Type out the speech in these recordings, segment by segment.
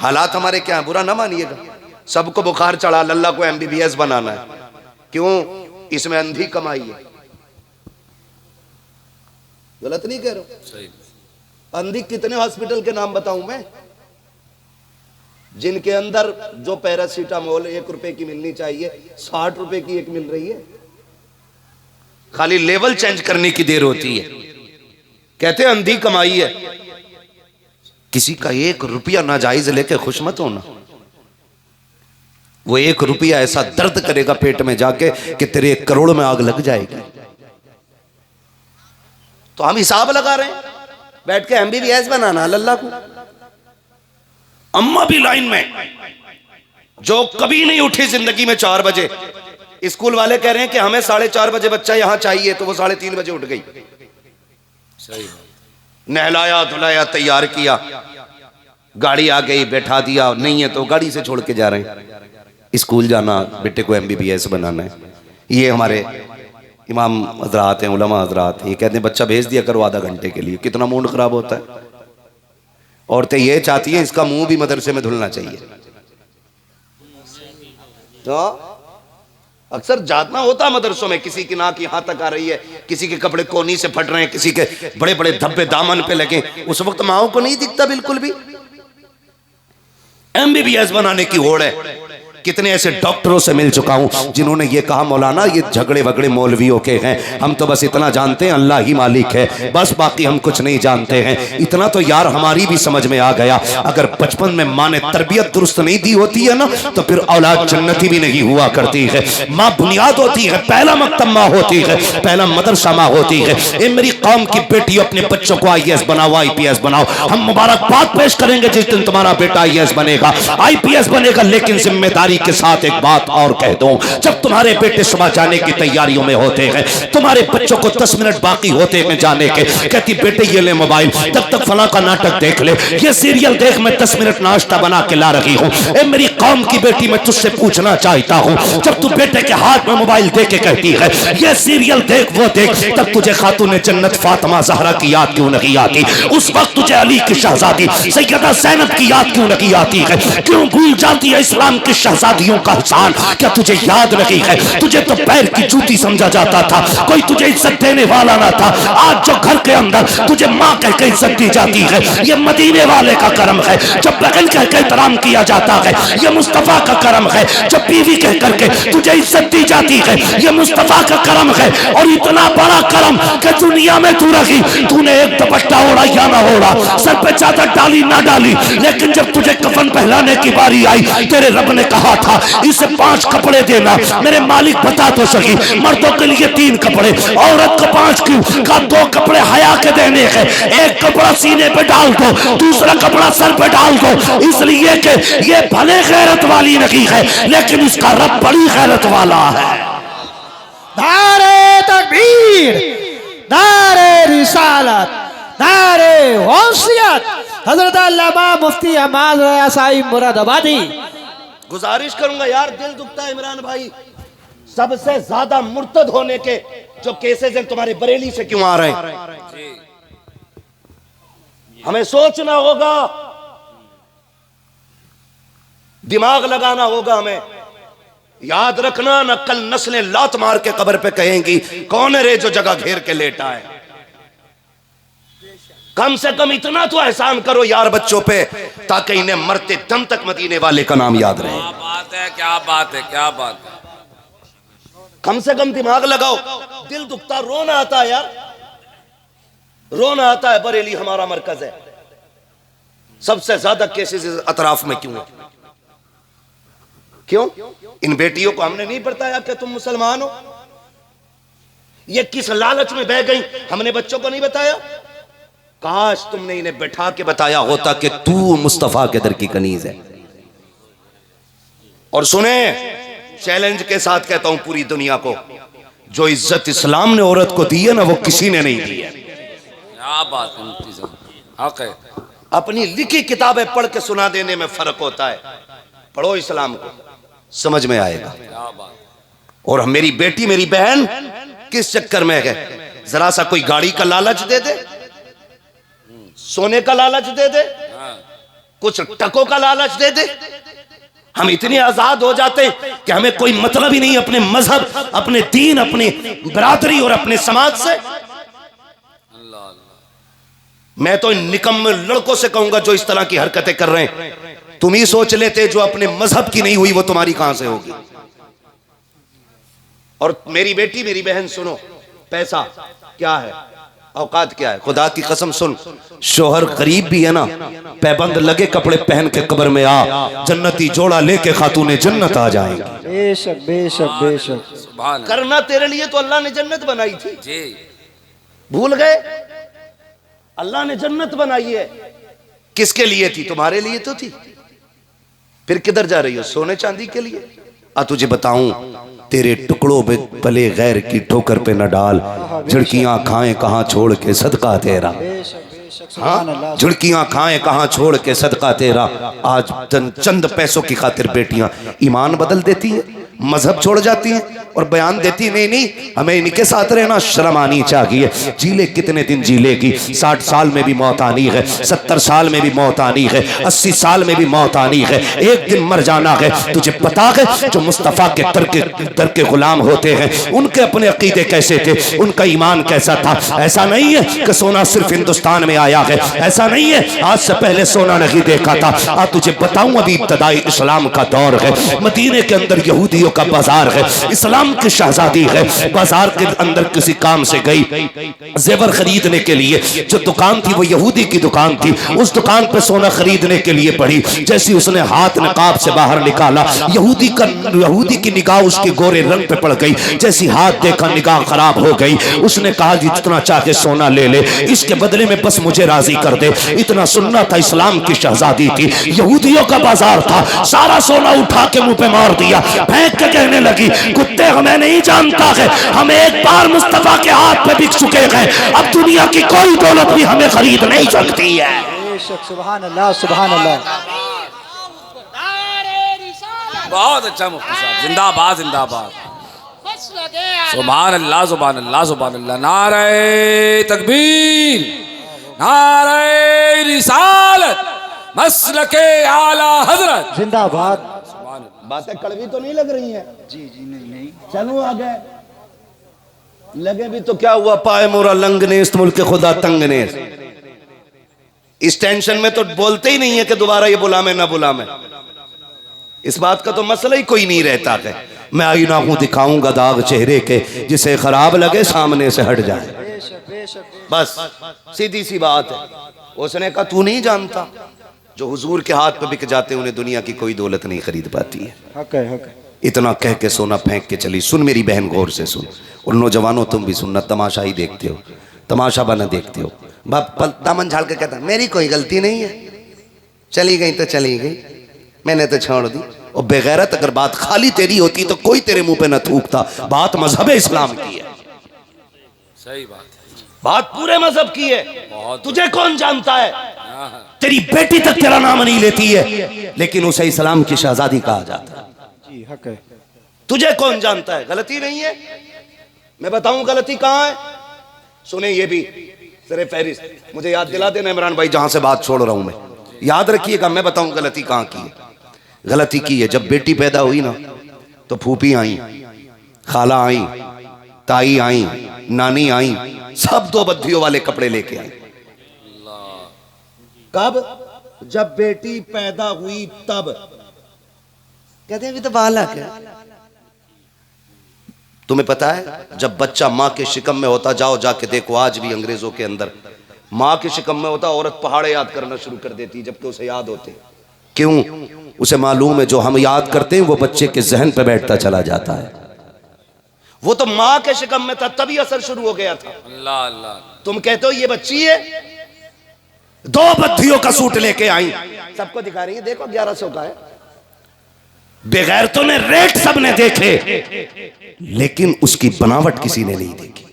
हालात हमारे क्या है, बुरा ना मानिएगा। सबको बुखार चढ़ा, लल्ला को MBBS बनाना है, क्यों? इसमें अंधी कमाई है। गलत नहीं कह रहा हूं? सही। अंधी कितने हॉस्पिटल के नाम बताऊं मैं, जिनके अंदर जो पैरासीटामोल 1 रुपए की मिलनी चाहिए 60 रुपए की एक मिल रही है। खाली लेवल चेंज करने की देर होती है। कहते हैं अंधी कमाई है। किसी का 1 रुपया नाजायज लेके खुश मत होना। वो 1 रुपया ऐसा दर्द करेगा पेट में जाके कि तेरे 1 करोड़ में आग लग जाएगी। तो हम हिसाब लगा रहे हैं बैठ के MBBS बनाना लल्ला को। अम्मा भी लाइन में, जो कभी नहीं उठी जिंदगी में 4 बजे। स्कूल वाले कह रहे हैं कि हमें 4:30 बजे बच्चा यहां चाहिए, तो वो 3:30 बजे उठ गई। सही। नहलाया धुलाया तैयार किया, गाड़ी आ गई, बैठा दिया, नहीं है तो गाड़ी से छोड़ के जा रहे हैं। स्कूल जाना, बेटे को MBBS बनाना है। ये हमारे इमाम हजरात हैं, उलमा हजरात, ये कहते हैं बच्चा भेज दिया करो आधा घंटे के लिए। कितना मूड खराब होता है। औरतें ये चाहती हैं इसका मुंह भी मदरसे में धुलना चाहिए। तो अक्सर जातना होता मदरसों में, किसी की नाक यहां तक आ रही है, किसी के कपड़े कोनी से फट रहे हैं, किसी के बड़े बड़े धब्बे दामन पे लगे। उस वक्त माओ को नहीं दिखता बिल्कुल भी। MBBS बनाने की होड़ है। कितने ऐसे डॉक्टरों से मिल चुका हूं जिन्होंने ये कहा मौलाना ये झगड़े वगड़े मौलवियों के हैं, हम तो बस इतना जानते हैं अल्लाह ही मालिक है, बस बाकी हम कुछ नहीं जानते हैं। इतना तो यार हमारी भी समझ में आ गया, अगर बचपन में माँ ने तरबियत दुरुस्त नहीं दी होती है ना, तो फिर औलाद जन्नती भी नहीं हुआ करती है। माँ बुनियाद होती है, पहला मकतब माँ होती है, पहला मदरसा माँ होती है। ए मेरी कौम की बेटी, अपने बच्चों को IAS बनाओ, IPS बनाओ। हम मुबारकबाद पेश करेंगे जिस दिन तुम्हारा बेटा IAS बनेगा, IPS बनेगा। लेकिन जिम्मेदारी के साथ एक बात और कह दूं, जब तुम्हारे बेटे सुबह जाने की तैयारियों में होते हैं, तुम्हारे बच्चों को 10 मिनट बाकी होते हैं जाने के, कहती बेटे ये ले मोबाइल, तब तक फला का नाटक देख ले, ये सीरियल देख, मैं 10 मिनट नाश्ता बना के ला रही हूं। ए मेरी कौम की बेटी, मैं तुझसे पूछना चाहता हूं, जब तू बेटे के हाथ में मोबाइल दे के कहती है ये सीरियल देख वो देख, तब तुझे खातून जन्नत फातिमा ज़हरा की याद क्यों नहीं आती? उस वक्त तुझे अली की शहजादी सैयदा ज़ैनब की याद क्यों नहीं आती है? क्यों भूल जाती है इस्लाम की शहजादियों का एहसान? क्या तुझे याद नहीं है? तुझे तो पैर की जूती समझा जाता था, कोई तुझे इज्जत देने वाला ना था। आज जो घर के अंदर तुझे माँ कह के इज्जत दी जाती है, ये मदीने वाले का करम है। जब बहन कह के एहतराम किया जाता है, ये मुस्तफा का करम है। जब बीवी कह करके तुझे इज्जत दी जाती है, ये मुस्तफा का करम है। और इतना बड़ा करम कि दुनिया में तू रही, तूने एक दुपट्टा ओढ़ा या ना ओढ़ा, सर पे चादर डाली ना डाली, लेकिन जब तुझे कफन पहनाने की बारी आई, तेरे रब ने कहा था इसे 5 कपड़े देना। मेरे मालिक बता तो सही, मर्दों के लिए 3 कपड़े, औरत को 5 क्यों? का 2 कपड़े हया के देने हैं, एक कपड़ा सीने पे डाल दो, दूसरा कपड़ा सर पे डाल दो, इसलिए कि ये भले गैरत वाली नहीं है, लेकिन इसका रब बड़ी गैरत वाला है। नारे तकबीर, नारे रिसालत, नारे गौसियत, हजरत अल्लामा मुफ्ती अहमद रज़ा साहिब मुरादाबादी। गुजारिश करूंगा यार, दिल दुखता है इमरान भाई, सबसे ज्यादा मुर्तद होने के जो केसेस हैं तुम्हारे बरेली से क्यों आ रहे हैं? हमें सोचना होगा, दिमाग लगाना होगा। हमें याद रखना, न कल नस्लें लात मार के कब्र पे कहेंगी कौन है रे जो जगह घेर के लेटा है। कम से कम इतना तो एहसान करो यार बच्चों पे, ताकि इन्हें मरते दम तक मदीने वाले का नाम याद रहे। क्या बात है, क्या बात है, क्या बात है। कम से कम दिमाग लगाओ। दिल दुखता, रोना आता है यार, रोना आता है। बरेली हमारा मरकज है, सबसे ज्यादा केसेस अतराफ में क्यों है? क्यों? इन बेटियों को हमने नहीं बताया कि तुम मुसलमान हो? ये किस लालच में बह गई, हमने बच्चों को नहीं बताया? काश तुमने इन्हें बैठा के बताया होता कि तू मुस्तफा के दर की कनीज है। और सुने, चैलेंज के साथ कहता हूं पूरी दुनिया को, जो इज्जत इस्लाम ने औरत को दी है ना, वो किसी ने नहीं दी है। क्या बात है। अपनी लिखी किताबें पढ़ के सुना देने में फर्क होता है। पढ़ो इस्लाम को, समझ में आएगा। क्या बात। और मेरी बेटी मेरी बहन किस चक्कर में है? जरा सा कोई गाड़ी का लालच दे दे, सोने का लालच दे दे, कुछ टकों का लालच दे दे, हम इतने आजाद हो जाते हैं कि हमें कोई मतलब ही नहीं अपने मजहब, अपने दीन, अपनी बरादरी और अपने समाज से। अल्लाह अल्लाह। मैं तो इन निकम्मे लड़कों से कहूंगा जो इस तरह की हरकतें कर रहे हैं, तुम ही सोच लेते जो अपने मजहब की नहीं हुई वो तुम्हारी कहां से होगी। और मेरी बेटी मेरी बहन सुनो, पैसा क्या है, औकात क्या है, खुदा की कसम सुन, शोहर गरीब भी है ना, पैबंद लगे कपड़े पहन के कब्र में आ, जन्नती जोड़ा लेके खातूने जन्नत आ जाएंगे। बेशक बेशक बेशक। सुभान अल्लाह। करना तेरे लिए तो अल्लाह ने जन्नत बनाई थी, जी भूल गए? अल्लाह ने जन्नत बनाई है, किसके लिए थी? तुम्हारे लिए तो थी। फिर किधर जा रही हो? सोने चांदी के लिए? तुझे बताऊं, तेरे टुकड़ों में पले गैर की ठोकर पे न डाल, झुड़कियां खाएं कहां छोड़ के सदका तेरा। हाँ, झुड़कियां खाएं कहां छोड़ के सदका तेरा। आज चंद पैसों की खातिर बेटियां ईमान बदल देती हैं, मजहब छोड़ जाती हैं और बयान देती नहीं नहीं हमें इनके साथ रहना शर्म आनी चाहिए। जीले कितने दिन जी लेगी, 60 साल में भी मौत आनी है, 70 साल में भी मौत आनी है, 80 साल में भी मौत आनी है, एक दिन मर जाना है। तुझे पता है जो मुस्तफ़ा के दर के गुलाम होते हैं उनके अपने अकीदे कैसे थे, उनका ईमान कैसा था। ऐसा नहीं है कि सोना सिर्फ हिंदुस्तान में आया है, ऐसा नहीं है आज से पहले सोना नहीं देखा था। आज तुझे बताऊं, अभी इब्तदाई इस्लाम का दौर है, मदीने के अंदर यहूदियों का बाजार है, इस्लाम की शहजादी है, बाजार के अंदर किसी काम से गई जेवर खरीदने के लिए, जो दुकान थी वो यहूदी की दुकान थी, उस दुकान पे सोना खरीदने के लिए पड़ी। जैसे उसने हाथ नकाब से बाहर निकाला, यहूदी की निगाह उसके गोरे रंग पे पड़ गई, जैसी हाथ देखा निगाह खराब हो गई। उसने कहा जितना चाहे सोना ले ले, इसके बदले में बस मुझे राजी कर दे। इतना सुनना था, इस्लाम की शहजादी थी, यहूदियों का बाजार था, सारा सोना उठा के मुंह पे मार दिया, फेंक के कहने लगी कुत्ते हमें नहीं जानता है, हम एक बार मुस्तफा के हाथ पे बिक चुके हैं, अब दुनिया की कोई दौलत भी हमें खरीद नहीं सकती है। सुभान अल्लाह सुभान अल्लाह। बहुत अच्छा मुफ्ती साहब, जिंदाबाद जिंदाबाद। सुभान अल्लाह सुभान अल्लाह सुभान अल्लाह। नारे तकबीर, नारे रिसालत, मसलके आला हजरत जिंदाबाद। बातें कड़वी तो नहीं लग रही हैं? जी जी नहीं। चलो आगे लगे भी तो क्या हुआ, पाए मोरा लंग ने इस मुल्क के खुदा तंग ने। इस टेंशन में तो बोलते ही नहीं है कि दोबारा ये बुला में ना बुला में। इस बात का तो मसला ही कोई नहीं रहता है। मैं आईना हूं दिखाऊंगा दाग चेहरे के, जिसे खराब लगे सामने से हट जाए, बस सीधी सी बात है। उसने कहा तू नहीं जानता, जो हुजूर के हाथ पे बिक जाते हैं उन्हें दुनिया की कोई दौलत नहीं खरीद पाती है। हक है, हक है। इतना कह के सोना फेंक के चली। सुन मेरी बहन, गौर से सुन, और नौजवानों तुम भी सुनना, तमाशा ही देखते हो, तमाशा बना देखते हो। बाप दामन झाड़ के कहता मेरी कोई गलती नहीं है, चली गई तो चली गई, मैंने तो छोड़ दी। और बेगैरत अगर बात खाली तेरी होती तो कोई तेरे मुंह पे न थूकता। बात मजहब इस्लाम की है, सही बात है, बात पूरे मजहब की है। बहुत। तुझे कौन जानता है? तेरी बेटी तक तेरा नाम नहीं लेती है, लेकिन उसे इस्लाम की शहजादी कहा जाता है। जी हक है। तुझे कौन जानता है? गलती नहीं है, मैं बताऊं गलती कहां है। सुने ये भी सरे फहरिस्त, मुझे याद दिला देना इमरान भाई, जहां से बात छोड़ रहा हूं मैं, याद रखिएगा। मैं बताऊं गलती कहां की है। गलती की है जब बेटी पैदा हुई ना, तो फूफी आई, खाला आई, ताई आई, नानी आई, सब दो बद्धियों वाले कपड़े लेके आई। कब? जब बेटी पैदा हुई तब। कहते हैं अभी तो बालक है। तुम्हें पता है जब बच्चा माँ के शिकम में होता, जाओ जाके देखो आज भी अंग्रेजों के अंदर माँ के शिकम में होता, औरत पहाड़े याद करना शुरू कर देती जबकि उसे याद होते। क्यों? उसे मालूम है जो हम याद करते हैं वो बच्चे के जहन पे बैठता चला जाता है। वो तो माँ के शिकम में था तभी असर शुरू हो गया था। अल्लाह अल्लाह। तुम कहते हो ये बच्ची है, दो बद्धियों का सूट लेके आई, सबको दिखा रही है, देखो 1100 का है। बेगैरतों ने रेट सबने देखे, लेकिन उसकी बनावट किसी ने नहीं देखी।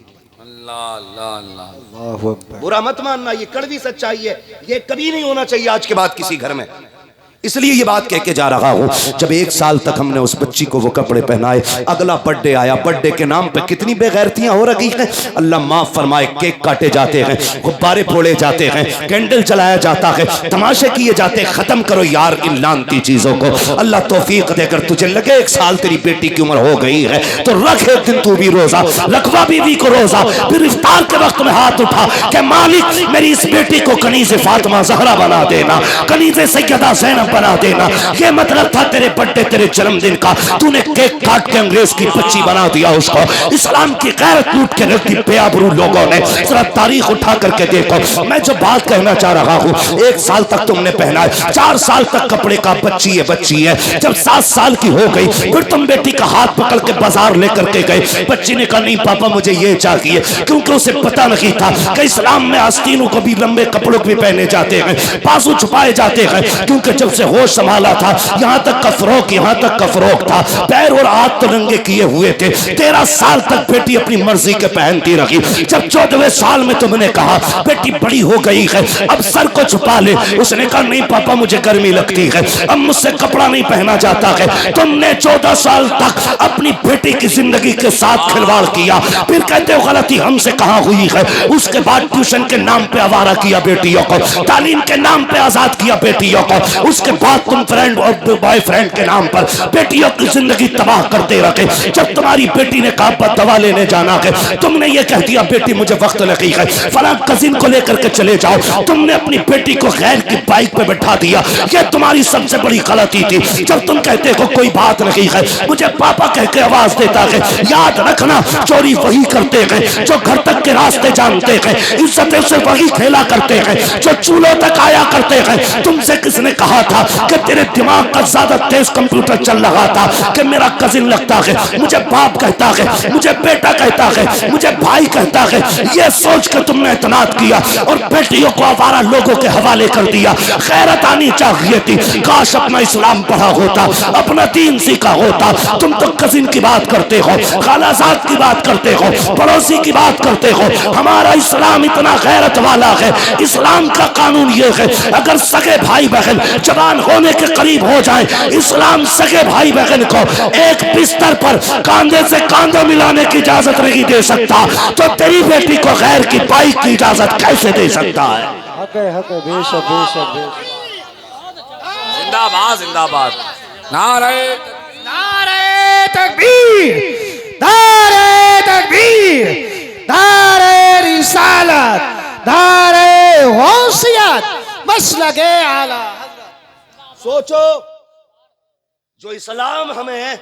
अल्लाह अल्लाह अल्लाह। बुरा मत मानना, ये कड़वी सच्चाई है, ये कभी नहीं होना चाहिए आज के बाद किसी घर में। इसलिए ये बात कह के जा रहा हूँ, जब 1 साल तक हमने उस बच्ची को वो कपड़े पहनाए, अगला बर्थडे आया, बर्थडे के नाम पे कितनी बेगैरतियां हो रही हैं। अल्लाह माफ फरमाए, केक काटे जाते हैं, गुब्बारे फोड़े जाते हैं, कैंडल जलाया जाता है, तमाशे किए जाते हैं। खत्म करो यार इन लानती चीजों को। अल्लाह तौफीक देकर तुझे लगे 1 साल तेरी बेटी की उम्र हो गई है तो रख एक दिन तू भी रोजा, रखवा बीवी को रोजा, फिर इफ्तार के वक्त में हाथ उठा कि मालिक मेरी इस बेटी को कनीज़े फातिमा ज़हरा बना देना, कनीज़े सैयदा ज़ैनब बना देना। ये मतलब था तेरे बर्थडे, तेरे जन्मदिन का। तूने केक काट के अंग्रेज की बच्ची बना दिया उसको। इस्लाम की गैरत लूट के रख दी बेआबरू लोगों ने। जरा तारीख उठा करके देखो। मैं जो बात कहना चाह रहा हूँ, 1 साल तक तुमने पहना, 4 साल तक कपड़े का बच्ची है। जब 7 साल की हो गई फिर तुम बेटी का हाथ पकड़ के बाजार लेकर के गए। बच्ची ने कहा नहीं पापा मुझे ये चाहिए, क्योंकि उसे पता नहीं था कि इस्लाम में आस्तीनों को भी लंबे कपड़ों भी पहने जाते हैं, बाजू छुपाए जाते हैं। क्योंकि जब से होश संभाला था यहाँ तक का फरोक था, पैर और हाथ तो नंगे किए हुए थे। 13 साल तक बेटी अपनी मर्जी के पहनती रही। जब 14वें साल में तुमने कहा बेटी बड़ी हो गई है अब सर को छुपा ले, उसने कहा नहीं पापा मुझे गर्मी लगती है, अब मुझसे कपड़ा नहीं पहना जाता है। तुमने 14 साल तक अपनी बेटी की जिंदगी के साथ खिलवाड़ किया। फिर कहते हो गलती हमसे कहां हुई है। उसके बाद ट्यूशन के नाम पे आवारा किया बेटियों को, तालीम के नाम पे आजाद किया बेटियों को। उसके बाद तुम फ्रेंड और बॉयफ्रेंड के नाम पर बेटियों की जिंदगी तबाह करते रहे। जब तुम्हारी बेटी ने कहा दवा लेने जाना है, तुमने ये कह दिया बेटी मुझे वक्त लगी है, फलां कजिन को लेकर के चले जाओ। तुमने अपनी बेटी को गैर की बाइक पे बैठा दिया। ये तुम्हारी सबसे बड़ी गलती थी। जब तुम कहते हो कोई बात नहीं है, मुझे पापा कह के आवाज देता है, याद रखना चोरी वही करते हैं जो घर तक के रास्ते जानते हैं, इज्जतें से वही खेला करते हैं जो चूल्हों तक आया करते हैं। तुमसे किसने कहा था कि तेरे दिमाग का ज्यादा तेज कंप्यूटर चल रहा था कि मेरा कजिन लगता है, मुझे बाप कहता है, मुझे बेटा कहता है, मुझे भाई कहता है। ये सोच के तुमने इतनात किया और बेटियों को आवारा लोगों के हवाले कर दिया। गैरत आनी चाहिए थी, काश अपना इस्लाम पढ़ा होता, अपना दीन सीखा होता। तुम तो कजिन की बात करते हो, खालाजाद की बात करते हो, पड़ोसी की बात करते हो। हमारा इस्लाम इतना गैरत वाला है। इस्लाम का कानून ये है, अगर सगे भाई बहन जवान होने के करीब हो जाए, इस्लाम सगे भाई बहन को एक बिस्तर पर कांधे से कांधा मिलाने की इजाजत नहीं दे सकता, तो तेरी बेटी को गैर की बाइक की इजाजत कैसे दे सकता है। हक है बेशक बेशक बेशक। जिंदाबाद जिंदाबाद। नारे नारे तकबीर, नारे तकबीर, नारे रिसालत, नारे गौसियत, मसलके आला। सोचो जो इस्लाम हमें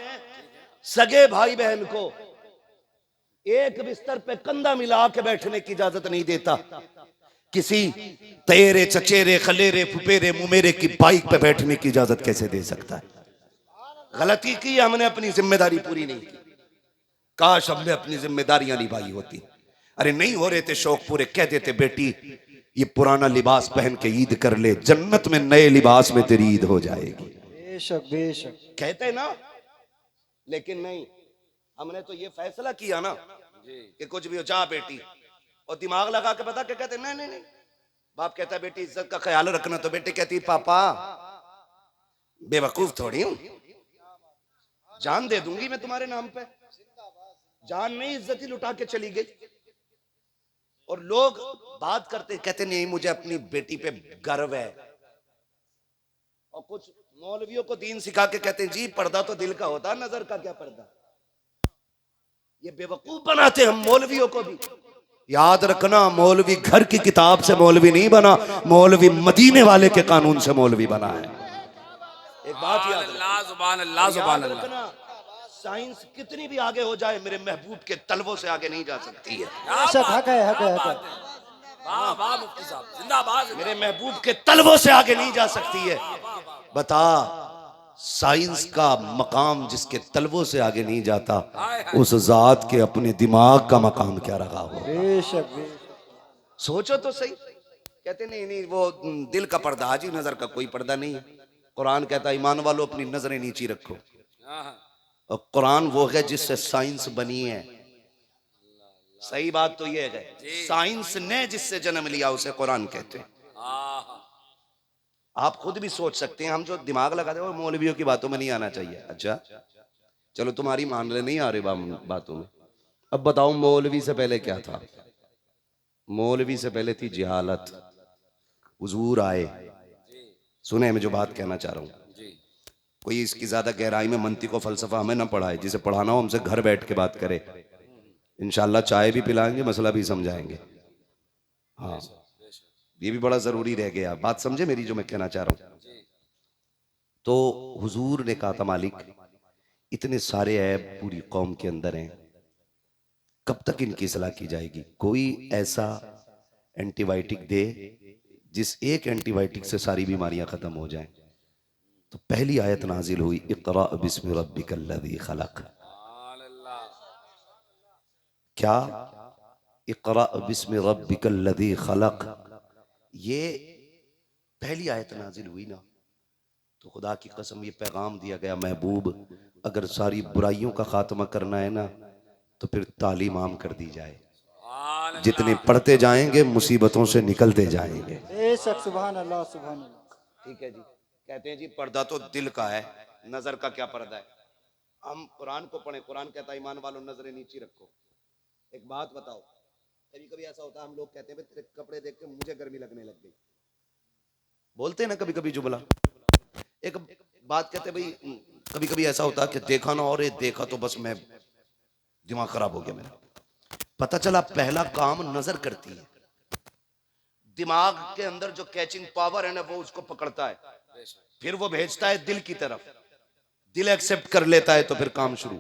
सगे भाई बहन को एक बिस्तर पे कंधा मिला के बैठने की इजाजत नहीं देता, किसी तेरे चचेरे खलेरे फुपेरे मुमेरे की बाइक पे बैठने की इजाजत कैसे दे सकता है। गलती की हमने, अपनी जिम्मेदारी पूरी नहीं की। काश हमने अपनी जिम्मेदारियां निभाई होती। अरे नहीं हो रहे थे शौक पूरे, कह देते बेटी ये पुराना लिबास पहन के ईद कर ले, जन्नत में नए लिबास में तेरी ईद हो जाएगी। बेशक बेशक कहते ना, लेकिन नहीं, हमने तो ये फैसला किया ना कि कुछ भी हो जा बेटी, और दिमाग लगा के बता के कहते नहीं नहीं नहीं। बाप कहता है बेटी इज्जत का ख्याल रखना, तो बेटी कहती पापा बेवकूफ थोड़ी हूं, जान दे दूंगी मैं तुम्हारे नाम पे। जान नहीं, इज्जत ही लुटा के चली गई। और लोग बात करते कहते नहीं मुझे अपनी बेटी पे गर्व है। और कुछ मौलवियों को दीन सिखा के कहते हैं जी पर्दा तो दिल का होता, नजर का क्या पर्दा। ये बेवकूफ बनाते हम मौलवियों को भी। याद रखना मौलवी घर की किताब से मौलवी नहीं बना, मौलवी मदीने वाले के कानून से मौलवी बना है। एक बात याद अल्लाह सुभान अल्लाह सुभान अल्लाह। रखना, साइंस कितनी भी आगे हो जाए मेरे महबूब के तलवों से आगे नहीं जा सकती है। बेशक हक है हक है हक है। वाह वाह मुफ्ती साहब जिंदाबाद। मेरे महबूब के तलवों से आगे नहीं जा सकती है। बता साइंस का मकाम जिसके तलवों से आगे नहीं जाता, उस जात के अपने दिमाग का मकाम क्या रहा हो। बेशक बेशक। सोचो तो सही। कहते नहीं नहीं वो दिल का पर्दा, हाजी नजर का कोई पर्दा नहीं है। कुरान कहता है ईमान वालों अपनी नजरें नीची रखो। और कुरान वो है जिससे साइंस बनी है। सही बात तो ये है, साइंस ने जिससे जन्म लिया उसे कुरान कहते हैं। आप खुद भी सोच सकते हैं, हम जो दिमाग लगाते हैं वो मौलवियों की बातों में नहीं आना चाहिए। अच्छा चलो तुम्हारी मान ले, नहीं आ रही बातों में। अब बताओ मौलवी से पहले क्या था? मौलवी से पहले थी जिहालत। हुजूर आए, सुने मैं जो बात कहना चाह रहा हूं। जी कोई इसकी ज्यादा गहराई में मंतिक और फलसफा हमें ना पढ़ाए, जिसे पढ़ाना हो हमसे घर बैठ के बात करे, इंशाल्लाह चाय भी पिलाएंगे, मसला भी समझाएंगे। हाँ ये भी बड़ा जरूरी रह गया, बात समझे मेरी जो मैं कहना चाह रहा हूं। तो हुजूर ने कहा था मालिक इतने सारे ऐब पूरी कौम के अंदर हैं, कब तक इनकी सलाह की जाएगी? कोई ऐसा एंटीबायोटिक दे जिस एक एंटीबायोटिक से सारी बीमारियां खत्म हो जाएं। तो पहली आयत नाजिल हुई, इक़रा बिस्मि रब्बिकल्लज़ी खलक़। क्या? इक़रा बिस्मि रब्बिकल्लज़ी खलक़, ये पहली आयत नाजिल हुई ना, तो खुदा की कसम ये पैगाम दिया गया, महबूब अगर सारी बुराइयों का खात्मा करना है ना तो फिर तालीम आम कर दी जाए, जितने पढ़ते जाएंगे मुसीबतों से निकलते जाएंगे। बेशक सुभान अल्लाह सुभान अल्लाह। ठीक है जी, कहते हैं जी पर्दा तो दिल का है, नजर का क्या पर्दा है? हम कुरान को पढ़े, कुरान कहता है ईमान वालों नजरें नीची रखो। एक बात बताओ, कभी कभी ऐसा होता है हम लोग कहते हैं तेरे कपड़े देख के मुझे गर्मी लगने लग गई, बोलते हैं ना कभी कभी जुमला। एक बात कहते हैं भाई, कभी कभी ऐसा होता है कि देखा ना, और ये देखा तो बस मैं दिमाग खराब हो गया मेरा। पता चला पहला काम नजर करती है, दिमाग के अंदर जो कैचिंग पावर है ना वो उसको पकड़ता है, फिर वो भेजता है दिल की तरफ, दिल एक्सेप्ट कर लेता है तो फिर काम शुरू।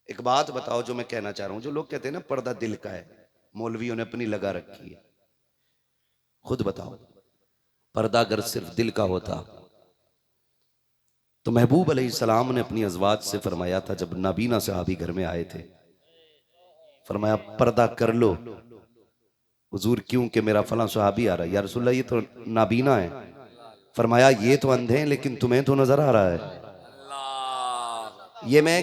एक बात बताओ जो मैं कहना चाह रहा हूं, जो लोग कहते हैं ना पर्दा दिल का है, मौलवियों ने अपनी लगा रखी है, खुद बताओ पर्दा अगर सिर्फ दिल का होता तो महबूब अलैहिस्सलाम ने अपनी अज़वाज से फरमाया था, जब नाबीना सहाबी घर में आए थे, फरमाया पर्दा कर लो। हुजूर क्यों? कि मेरा फला सहाबी आ रहा है। या रसूलल्लाह ये तो नाबीना है। फरमाया ये तो अंधे हैं लेकिन तुम्हें तो नजर आ रहा है। ये मैं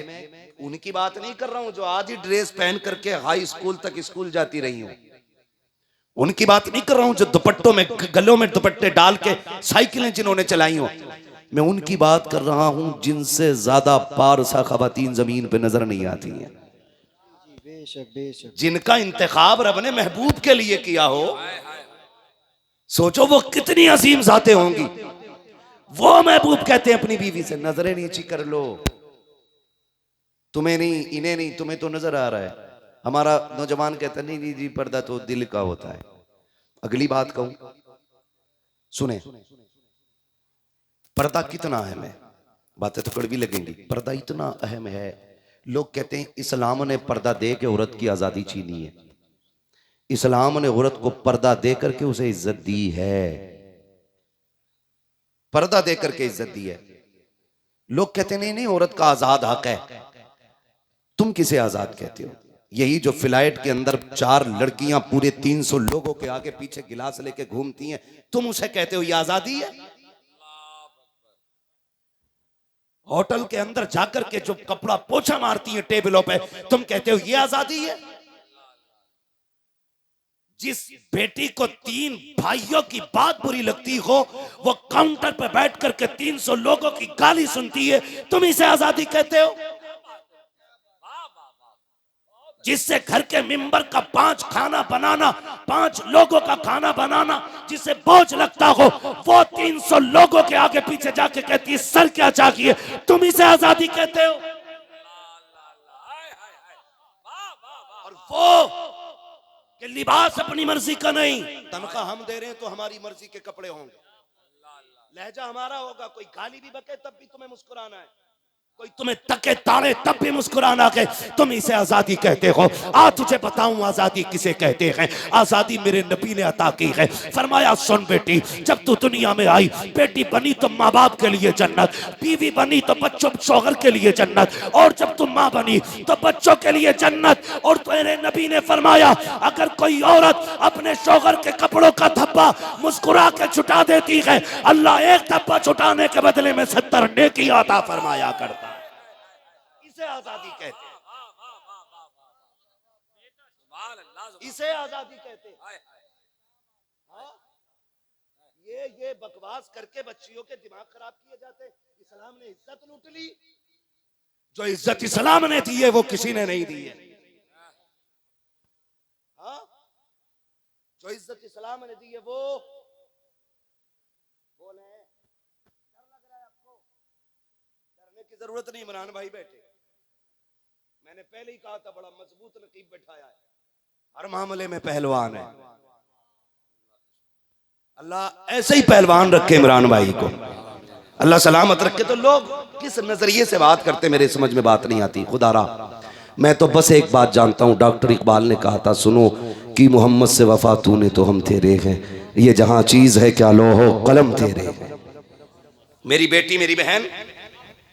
उनकी बात नहीं कर रहा हूं जो आधी ड्रेस पहन करके हाई स्कूल तक स्कूल जाती रही हूं, उनकी बात नहीं कर रहा हूं जो दुपट्टों में, गलों में दुपट्टे डाल के साइकिलें जिन्होंने चलाई हो। मैं उनकी बात कर रहा हूं जिनसे ज्यादा पारसा खवातीन जमीन पे नजर नहीं आती हैं, जी बेशक बेशक। जिनका इंतखाब रब ने महबूब के लिए किया हो। सोचो वो कितनी अजीम जाते होंगी। वो महबूब कहते हैं अपनी बीवी से नजरें नीची कर लो, तुम्हें नहीं, इन्हें नहीं, तुम्हें तो नजर आ रहा है। हमारा नौजवान कहता नहीं नहीं जी पर्दा तो दिल का होता है। अगली बात कहूं, सुने पर्दा कितना अहम है, बातें तो कड़वी लगेंगी, पर्दा इतना अहम है। लोग कहते हैं इस्लाम ने पर्दा दे के औरत की आजादी छीनी है, इस्लाम ने औरत को पर्दा दे करके उसे इज्जत दी है, पर्दा दे करके इज्जत दी है। लोग कहते हैं नहीं नहीं औरत का आजाद हक है। तुम किसे आजाद कहते हो? यही जो फ्लाइट के अंदर 4 लड़कियां पूरे 300 लोगों के आगे पीछे गिलास लेके घूमती हैं, तुम उसे कहते हो ये आजादी है? होटल के अंदर जाकर के जो कपड़ा पोछा मारती हैं टेबलों पे, तुम कहते हो ये आजादी है? जिस बेटी को 3 भाइयों की बात बुरी लगती हो, वो काउंटर पर बैठ करके 300 लोगों की गाली सुनती है, तुम इसे आजादी कहते हो? जिससे घर के मिंबर का 5 खाना बनाना, 5 लोगों का खाना बनाना जिसे बोझ लगता हो, वो 300 लोगों के आगे पीछे जाके कहती है सर क्या चाहिए, तुम इसे आजादी कहते हो? और वो कि लिबास अपनी मर्जी का नहीं, तनख्वाह हम दे रहे हैं तो हमारी मर्जी के कपड़े होंगे, लहजा हमारा होगा, कोई गाली भी बके तब भी तुम्हें मुस्कुराना है, कोई तुम्हें तके ताड़े तब भी मुस्कुराना के, तुम इसे आजादी कहते हो। आज तुझे बताऊं आजादी किसे कहते हैं। आजादी मेरे नबी ने अता की है। फरमाया सुन बेटी, जब तू दुनिया में आई, बेटी बनी तो माँ बाप के लिए जन्नत, बीवी बनी तो बच्चों शौहर के लिए जन्नत, और जब तुम माँ बनी तो बच्चों के लिए जन्नत। और तेरे नबी ने फरमाया अगर कोई औरत अपने शौहर के कपड़ों का धब्बा मुस्कुरा के छुटा देती है, अल्लाह एक धब्बा छुटाने के बदले में 70 नेकी अता फरमाया करता। इसे आजादी कहते हैं, इसे आजादी कहते हैं। ये बकवास करके बच्चियों के दिमाग खराब किए जाते हैं। इस्लाम ने इज्जत लूट ली। जो इज्जत इस्लाम ने दी है वो किसी ने नहीं दी है। हाँ? जो इज्जत इस्लाम ने दी है वो बोले। डर लग रहा है आपको? डरने की जरूरत नहीं। इमरान भाई बैठे, मैंने पहले ही कहा था बड़ा मजबूत नकीब बैठाया है, हर मामले में पहलवान है। अल्लाह ऐसे ही पहलवान रखे इमरान भाई को, अल्लाह सलामत रखे। तो लोग किस नजरिए से बात करते मेरे समझ में बात नहीं आती। खुदारा मैं तो बस एक बात जानता हूँ, डॉक्टर इकबाल ने कहा था सुनो कि मोहम्मद से वफा तूने तो हम तेरे हैं, ये जहां चीज है क्या लोहो कलम तेरे हैं। मेरी बेटी मेरी बहन,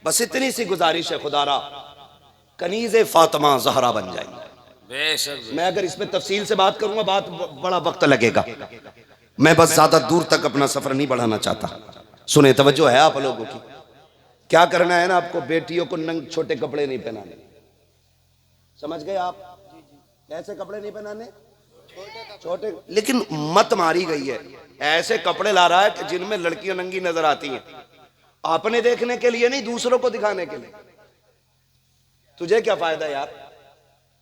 बस इतनी सी गुजारिश है खुदारा, कनीज़े फातिमा ज़हरा बन जाएंगे। बेशक मैं अगर इसमें तफसील से बात करूंगा बात बड़ा वक्त लगेगा। मैं बस ज्यादा दूर तक अपना सफर नहीं बढ़ाना चाहता। सुने, तवज्जो है आप लोगों की। क्या करना है ना आपको, बेटियों को नंग छोटे कपड़े नहीं पहनाने। समझ गए आप? ऐसे कपड़े नहीं पहनाने, छोटे। लेकिन मत मारी गई है, ऐसे कपड़े ला रहा है कि जिनमें लड़कियां नंगी नजर आती हैं, अपने देखने के लिए नहीं, दूसरों को दिखाने के लिए। तुझे क्या फायदा यार,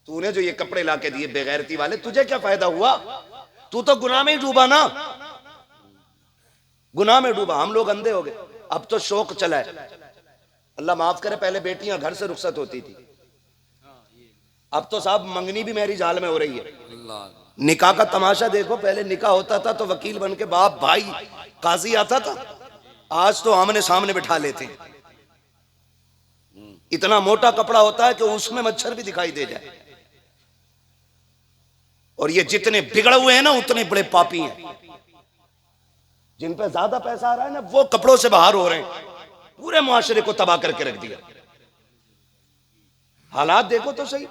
तूने जो ये कपड़े लाके दिए बेगैरती वाले, तुझे क्या फायदा हुआ? तू तो गुनाह में ही डूबा ना, गुनाह में डूबा। हम लोग अंधे हो गए। अब तो शौक चला है, अल्लाह माफ करे, पहले बेटियां घर से रुखसत होती थी, अब तो साहब मंगनी भी मेरी जाल में हो रही है। अल्लाह। निकाह का तमाशा देखो, पहले निकाह होता था तो वकील बन के बाप भाई काजी आता था, आज तो आमने सामने बिठा लेते हैं। इतना मोटा कपड़ा होता है कि उसमें मच्छर भी दिखाई दे जाए। और ये जितने बिगड़े हुए हैं ना उतने बड़े पापी हैं। जिन पे ज्यादा पैसा आ रहा है ना वो कपड़ों से बाहर हो रहे हैं, पूरे मुआशरे को तबाह करके रख दिया। हालात देखो तो सही।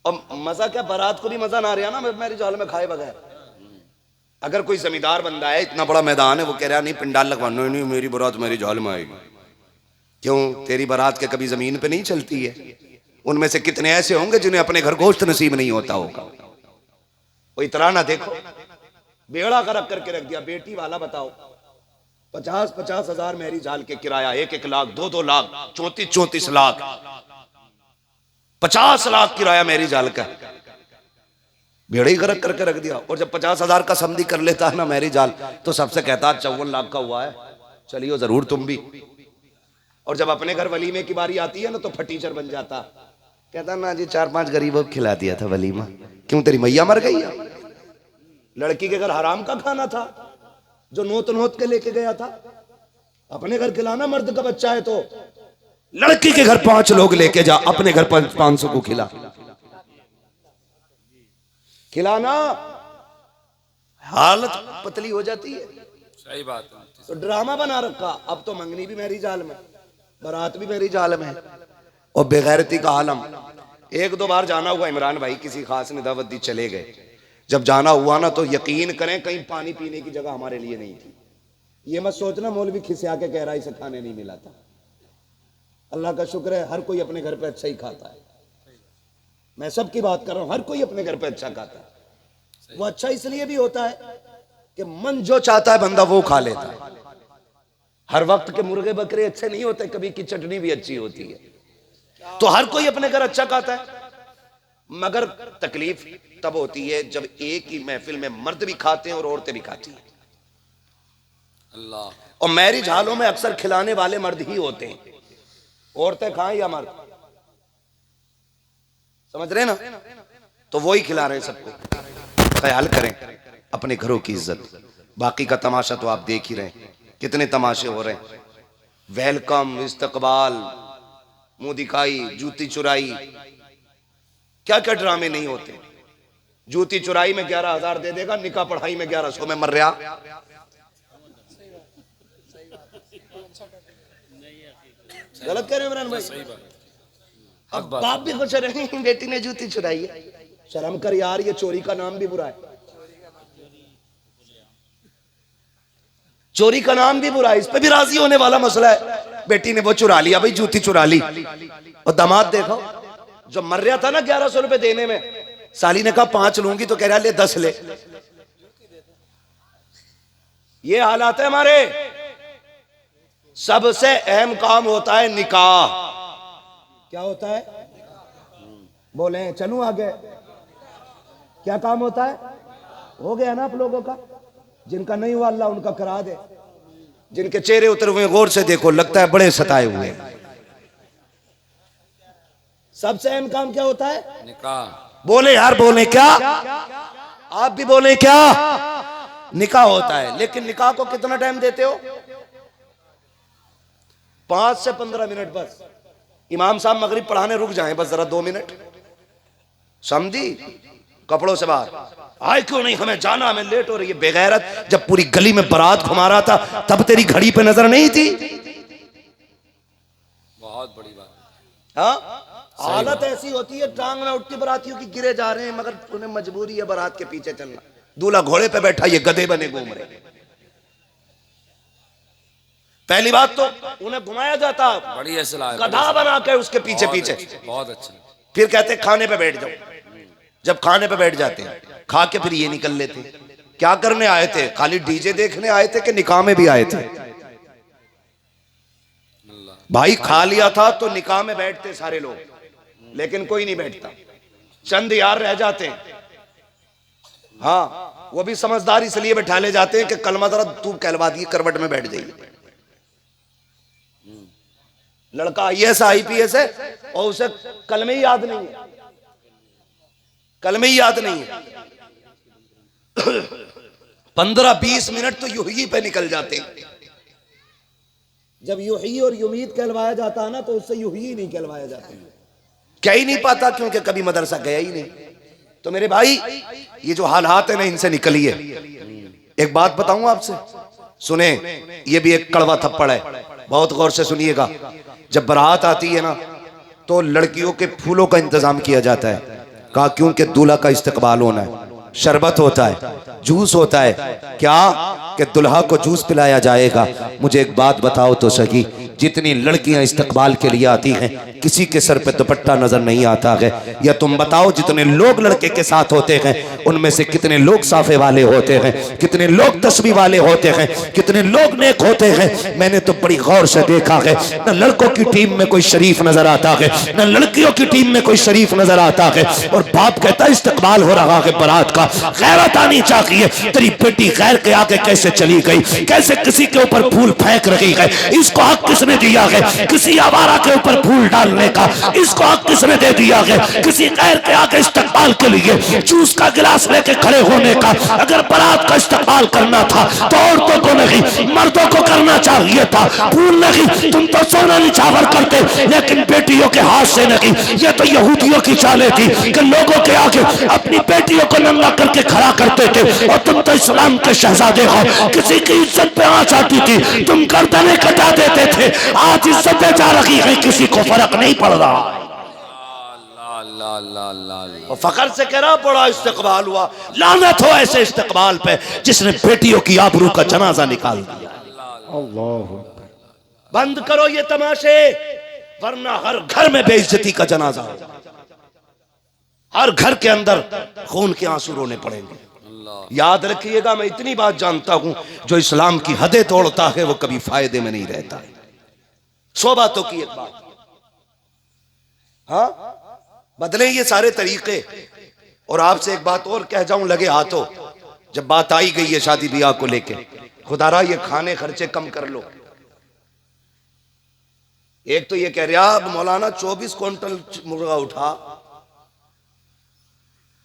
और मजा क्या, बारात को भी मजा ना रहा ना मेरी जाल में खाए बगैर। अगर कोई जमींदार बंदा है, इतना बड़ा मैदान है, वो कह रहा नहीं पिंडाल लगवाना, नहीं मेरी बारात मेरी जाल में आएगी। क्यों? तेरी बारात के कभी जमीन पे नहीं चलती है। उनमें से कितने ऐसे होंगे जिन्हें अपने घर गोश्त नसीब नहीं होता होगा। वो इतना ना देखो, बेड़ा करक करके रख दिया। बेटी वाला बताओ, 50-50 हजार मेरी जाल के किराया, 1-1 लाख, 2-2 लाख, 34-34 लाख, 50 लाख किराया मेरी जाल का। बेड़ा ही करक करके रख दिया। और जब 50 हजार का समझी कर लेता है ना मेरी जाल, तो सबसे कहता 54 लाख का हुआ है, चलियो जरूर तुम भी। और जब अपने घर वलीमे की बारी आती है ना तो फटीचर बन जाता, कहता ना जी 4-5 गरीबों को खिला दिया था वलीमा। क्यों? तेरी मैया मर गई है? लड़की के घर हराम का खाना था जो नोत नोत के लेके गया था। अपने घर खिलाना, मर्द का बच्चा है तो लड़की के घर 5 लोग लेके जा, अपने घर 500 को खिलाना। हालत पतली हो जाती है। सही बात है। तो ड्रामा बना रखा। अब तो मंगनी भी मेरी जाल में, बारात भी मेरी जाल में, और बेगैरती का आलम। 1-2 बार जाना हुआ इमरान भाई, किसी खास ने दावत दी, चले गए। जब जाना हुआ ना तो यकीन करें कहीं पानी पीने की जगह हमारे लिए नहीं थी। ये मत सोचना मौलवी खिसिया के कह रहा इसे खाने नहीं मिला था। अल्लाह का शुक्र है हर कोई अपने घर पे अच्छा ही खाता है। मैं सबकी बात कर रहा हूं, हर कोई अपने घर पे अच्छा खाता है। वो अच्छा इसलिए भी होता है कि मन जो चाहता है बंदा वो खा लेता है। हर वक्त के मुर्गे बकरे अच्छे नहीं होते, कभी की चटनी भी अच्छी होती है। तो हर कोई अपने घर अच्छा खाता है। मगर तकलीफ तब होती है जब एक ही महफिल में मर्द भी खाते हैं और औरतें भी खाती हैं। अल्लाह। और मैरिज हालों में अक्सर खिलाने वाले मर्द ही होते हैं, औरतें खाएं या मर्द। समझ रहे ना? तो वो ही खिला रहे हैं सबको। ख्याल करें अपने घरों की इज्जत। बाकी का तमाशा तो आप देख ही रहे हैं, कितने तमाशे हो रहे हैं। वेलकम, इस्तकबाल, मुंह दिखाई, जूती चुराई, क्या क्या ड्रामे नहीं होते। जूती चुराई में 11,000 दे देगा, निकाह पढ़ाई में 1100 में मर रहा। गलत कह रहे हैं इमरान भाई। अब बाप भी खुश रहे, बेटी ने जूती चुराई है। शर्म कर यार, ये चोरी का नाम भी बुरा है। चोरी का नाम भी बुरा है, इस पे भी राजी होने वाला मसला है। बेटी ने वो चुरा लिया भाई, जूती चुरा ली। और दामाद देखो जो मर रहा था ना 1100 रुपए देने में, साली ने कहा 5 लूंगी तो कह रहा ले 10 ले। ये हालात है हमारे। सबसे अहम काम होता है निकाह। क्या होता है? बोले चलूं आगे। क्या काम होता है? हो गया ना आप लोगों का। जिनका नहीं हुआ अल्लाह उनका करा दे। जिनके चेहरे उतरे हुए गौर से देखो, लगता है बड़े सताए हुए हैं। सबसे अहम काम क्या होता है? निकाह। बोले यार, बोले क्या? आप भी बोले क्या? निकाह होता है। लेकिन निकाह को कितना टाइम देते हो? 5 से 15 मिनट बस। इमाम साहब मगरिब पढ़ाने रुक जाएं बस जरा 2 मिनट, समझी? कपड़ों से बाहर आए क्यों नहीं, हमें जाना, हमें लेट हो रही है। बेगैरत, जब पूरी गली में बारात घुमा रहा था तब तेरी घड़ी पे नजर नहीं थी? बहुत बड़ी बात। हाँ, हालत ऐसी होती है, टांग ना उठती बारातियों की, गिरे जा रहे हैं, मगर उन्हें मजबूरी है बारात के पीछे चलना। दूल्हा घोड़े पे बैठा, ये गधे बने घूम रहे। पहली बात तो उन्हें घुमाया जाता बड़ी असला है, गधा बना के उसके पीछे पीछे। बहुत अच्छा। फिर कहते खाने पे बैठ जाओ। जब खाने पे बैठ जाते हैं, खा के फिर ये निकल लेते। क्या करने आए थे? खाली डीजे देखने आए थे कि निकाह में भी आए थे? भाई खा लिया था तो निकाह में बैठते सारे लोग, लेकिन कोई नहीं बैठता, चंद यार रह जाते हैं। हाँ, वो भी समझदार इसलिए बैठा ले जाते हैं कि कलमा जरा तू कहलवा दी, करवट में बैठ जाइए। लड़का IAS IPS है और उसे कलमे ही याद नहीं है, कलमे ही याद नहीं है। 15-20 मिनट तो यूं ही पे निकल जाते हैं। जब यूं ही और युमीद कहलवाया जाता है ना, तो उससे यूं ही नहीं कहलवाया जाता, क्या ही नहीं पाता, क्योंकि कभी मदरसा गया ही नहीं। तो मेरे भाई, ये जो हालात है ना, इनसे निकलिए। एक बात बताऊं आपसे, सुने, ये भी एक कड़वा थप्पड़ है, बहुत गौर से सुनिएगा। जब बारात आती है ना, तो लड़कियों के फूलों का इंतजाम किया जाता है। कहा क्योंकि दूल्हा का इस्तकबाल होना है। शरबत होता है, जूस होता है। क्या कि दुल्हा को जूस पिलाया जाएगा। मुझे एक बात बताओ तो सही, जितनी लड़कियां इस्तकबाल के लिए आती हैं, किसी के सर पे दुपट्टा नजर नहीं आता है? या तुम बताओ, जितने लोग लड़के के साथ होते हैं, उनमें से कितने लोग साफे वाले होते हैं, कितने लोग तस्बीह वाले होते हैं, कितने लोग नेक होते हैं? मैंने तो बड़ी गौर से देखा है, न लड़कों की टीम में कोई शरीफ नजर आता है, न लड़कियों की टीम में कोई शरीफ नजर आता है। और बाप कहता है इस्तकबाल हो रहा है बारात का, गैरत आनी चाहिए। तेरी बेटी गैर के आगे कैसे चली गई, कैसे किसी के ऊपर फूल फेंक रही है? इसको हक किसने दिया है किसी आवारा के ऊपर फूल डालने का? इसको हक किसने दे दिया है किसी गैर के आगे इस्तकबाल के लिए जूस का गिलास लेके खड़े होने का? अगर बारात का इस्तकबाल करना था तो औरतों को नहीं, मर्दों को करना चाहिए था। फूल नहीं, तुम तो सोना निछावर करते, लेकिन बेटियों के हाथ से नहीं। ये तो यहूदियों की चालें थी कि लोगों के आगे अपनी बेटियों को नंगा करके खड़ा करते थे। और तुम तो इस्लाम के शहजादे हो, किसी की इज्जत पे आंच आती थी तुम गर्दनें कटा देते थे। आज इज्जतें जा रही है, किसी को फर्क नहीं पड़ रहा। और फखर से कह रहा बड़ा इस्तकबाल हुआ। लानत हो ऐसे इस्तकबाल पे जिसने बेटियों की आबरू का जनाजा निकाल दिया। अल्लाह बंद करो ये तमाशे, वरना हर घर में बेइज्जती का जनाजा होगा। हर घर के अंदर खून के आंसू रोने पड़ेंगे। याद रखिएगा, मैं इतनी बात जानता हूं, जो इस्लाम की हदें तोड़ता है वो कभी फायदे में नहीं रहता है। 100 बातों की एक बात। हाँ, बदले ये सारे तरीके। और आपसे एक बात और कह जाऊं लगे हाथों, जब बात आई गई है शादी ब्याह को लेके, खुदारा ये खाने खर्चे कम कर लो। एक तो ये कह रहा मौलाना 24 क्विंटल मुर्गा उठा,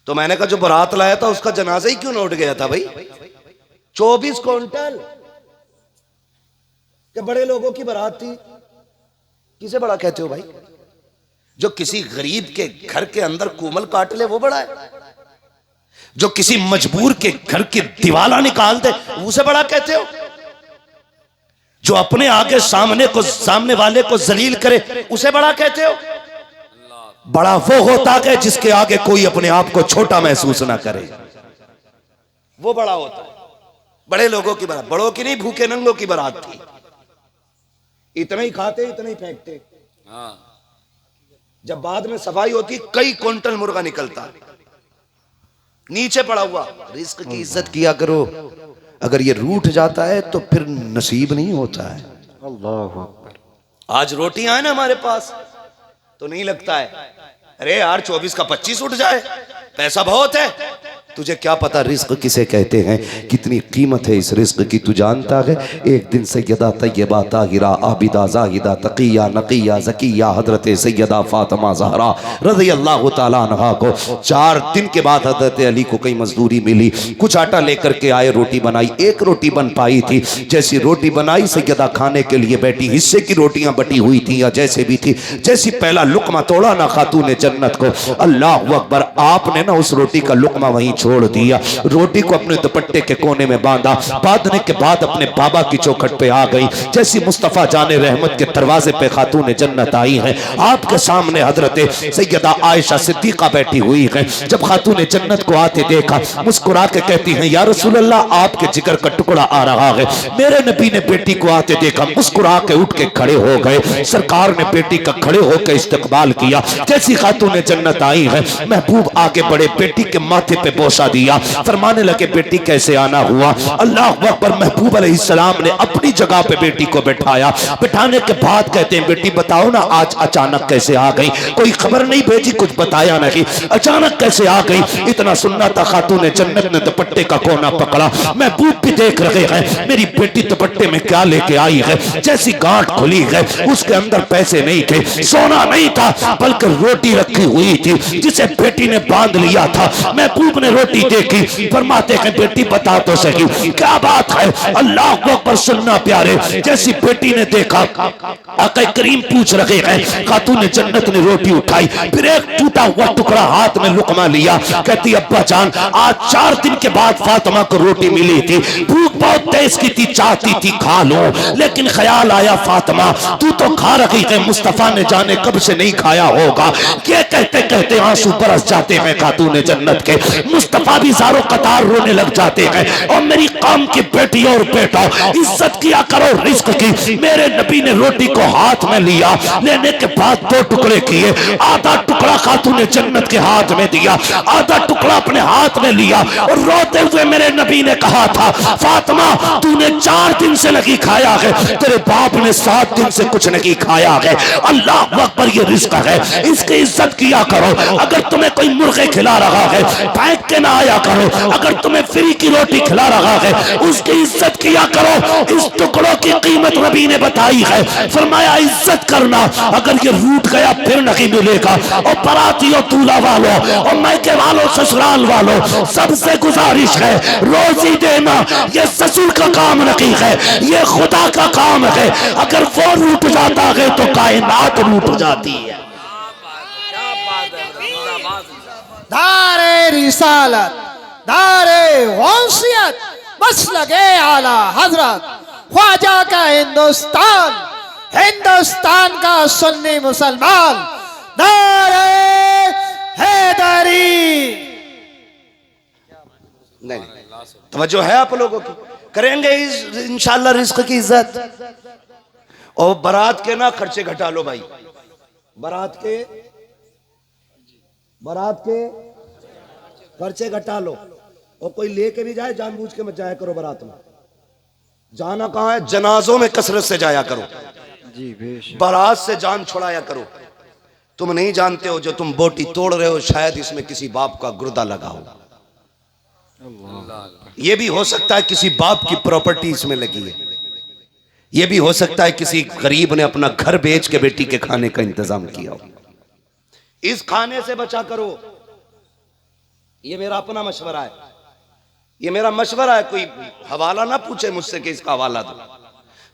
तो मैंने कहा जो बारात लाया था उसका जनाजा ही क्यों न उठ गया था भाई? 24 क्विंटल क्या बड़े लोगों की बारात थी? किसे बड़ा कहते हो भाई? जो किसी गरीब के घर के अंदर कोमल काट ले वो बड़ा है? जो किसी मजबूर के घर की दिवाला निकाल दे उसे बड़ा कहते हो? जो अपने आगे सामने वाले को जलील करे उसे बड़ा कहते हो? बड़ा वो होता है जिसके आगे कोई अपने आप को छोटा महसूस ना करे, वो बड़ा होता है। बड़े लोगों की बारात, बड़ों की नहीं, भूखे नंगों की बारात थी। इतना ही खाते, इतना ही फेंकते। जब बाद में सफाई होती, कई क्विंटल मुर्गा निकलता नीचे पड़ा हुआ। रिस्क की इज्जत किया करो, अगर ये रूठ जाता है तो फिर नसीब नहीं होता है। अल्लाह अकबर। आज रोटियां है ना हमारे पास तो नहीं लगता है, अरे यार 24 का 25 उठ जाए, पैसा बहुत है। तुझे क्या पता रिस्क किसे कहते हैं, कितनी कीमत है इस रिस्क की, तू जानता है। एक दिन सैयदा तैयबा ताहिरा आबिदा जाहिदा तकिया नकिया ज़किया हजरत सैयदा फातिमा ज़हरा रज़ी अल्लाह तआला अन्हा को 4 दिन के बाद हजरत अली को कई मजदूरी मिली, कुछ आटा लेकर के आए, रोटी बनाई, एक रोटी बन पाई थी। जैसी रोटी बनाई सैयदा खाने के लिए बैठी, हिस्से की रोटियां बटी हुई थी या जैसे भी थी, जैसी पहला लुकमा तोड़ा ना खातून जन्नत को, अल्लाह अकबर, आपने ना उस रोटी का लुकमा वहीं छोड़ दिया, रोटी को अपने दुपट्टे के कोने में बांधा, बांधने के बाद अपने बाबा की चौखट पे आ गई। जैसी मुस्तफा जाने रहमत के दरवाजे पे खातून जन्नत आई है, आपके सामने हजरत सैयदा आयशा सिद्दीका बैठी हुई है। जब खातून जन्नत को आते देखा, मुस्कुरा के कहती हैं, या रसूल अल्लाह, आपके जिगर का टुकड़ा आ रहा है। मेरे नबी ने बेटी को आते देखा, मुस्कुरा के उठ के खड़े हो गए। सरकार ने बेटी का खड़े होकर इस्तकबाल किया। जैसी खातून जन्नत आई है, महबूब आगे बढ़े, बेटी के माथे पे बोसा दिया, फरमाने लगे, बेटी कैसे आना हुआ। अल्लाह अकबर, महबूब अलैहिस्सलाम ने अपनी जगह पे बेटी को बैठाया। बैठाने के बाद कहते हैं, बेटी बताओ ना आज अचानक कैसे आ गई, कोई खबर नहीं भेजी, कुछ बताया नहीं, अचानक कैसे आ गई। इतना सुनना था, खातून जन्नत ने दुपट्टे का कोना पकड़ा, महबूब भी देख रहे हैं मेरी बेटी दुपट्टे में क्या लेके आई है। जैसी गांठ खुली है, उसके अंदर पैसे नहीं थे, सोना नहीं था, बल्कि रोटी रखी हुई थी जिसे बेटी ने बांध लिया था। महबूब ने रोटी देखी, फरमाते हैं, बेटी बता तो सही क्या बात है। अल्लाह अकबर, सुनना प्यारे, जैसी बेटी ने देखा, आका करीम पूछ रहे हैं, खातून जन्नत ने रोटी उठाई, फिर एक टूटा हुआ टुकड़ा हाथ में लुकमा लिया, कहती, अब्बा जान, आज 4 दिन के बाद फातिमा को रोटी मिली थी, भूख बहुत तेज की थी, चाहती थी खा लो, लेकिन ख्याल आया, फातिमा तू तो खा रही है, मुस्तफा ने जाने कब से नहीं खाया होगा। ये कहते कहते आंसू बरस जाते हैं खातून जन्नत के, मुस्तफा भी ज़ारो कतार रोने लग जाते हैं। और मेरी कौम की बेटी और बेटा, इज्जत किया करो रिस्क की। मेरे नबी ने रोटी को हाथ में लिया, लेने के बाद 2 टुकड़े किए, आधा टुकड़ा खातून जन्नत के हाथ में दिया, आधा टुकड़ा अपने हाथ में लिया, और रोते हुए मेरे नबी ने कहा था, फातिमा तूने 4 दिन से नहीं खाया है, तेरे बाप ने 7 दिन से कुछ नहीं खाया है। अल्लाह अकबर, ये रिस्क है, इसकी इज्जत किया करो। अगर तुम्हें कोई मुर्गे खिला रहा है, फेंक के ना आया करो। अगर तुम्हें फ्री की रोटी खिला रहा है, उसकी इज्जत किया करो। इस टुकड़ों की कीमत नबी ने बताई है, फरमाया इज्जत करना, अगर ये रूठ गया फिर नहीं मिलेगा। और बारातियों, दूल्हा वालों और मैके वालों, ससुराल वालों, सबसे गुजारिश है, रोजी देना ये ससुर का काम नहीं है, ये खुदा का काम है। अगर वो रूठ जाता है तो कायनात रूठ जाती है। दारे रिसालत, दारे गौसियत, मसलके आला हजरत, ख्वाजा का हिंदुस्तान, हिंदुस्तान का सुन्नी मुसलमान, दारे हैदरी। नहीं, तवज्जो है आप लोगों की, करेंगे इंशाल्लाह रिस्क की इज्जत। और बारात के ना खर्चे घटा लो भाई, बारात के खर्चे घटा लो। और कोई लेके भी जाए, जानबूझ के मत जाया करो बारात में। जाना कहाँ है, जनाजों में कसरत से जाया करो, जी बेशक। बारात से जान छुड़ाया करो। तुम नहीं जानते हो, जो तुम बोटी तोड़ रहे हो, शायद इसमें किसी बाप का गुर्दा लगा हो। यह भी हो सकता है किसी बाप की प्रॉपर्टी इसमें लगी है। यह भी हो सकता है किसी गरीब ने अपना घर बेच के बेटी के खाने का इंतजाम किया हो। इस खाने से बचा करो। यह मेरा अपना मशवरा है, यह मेरा मशवरा है। कोई हवाला ना पूछे मुझसे कि इसका हवाला दो।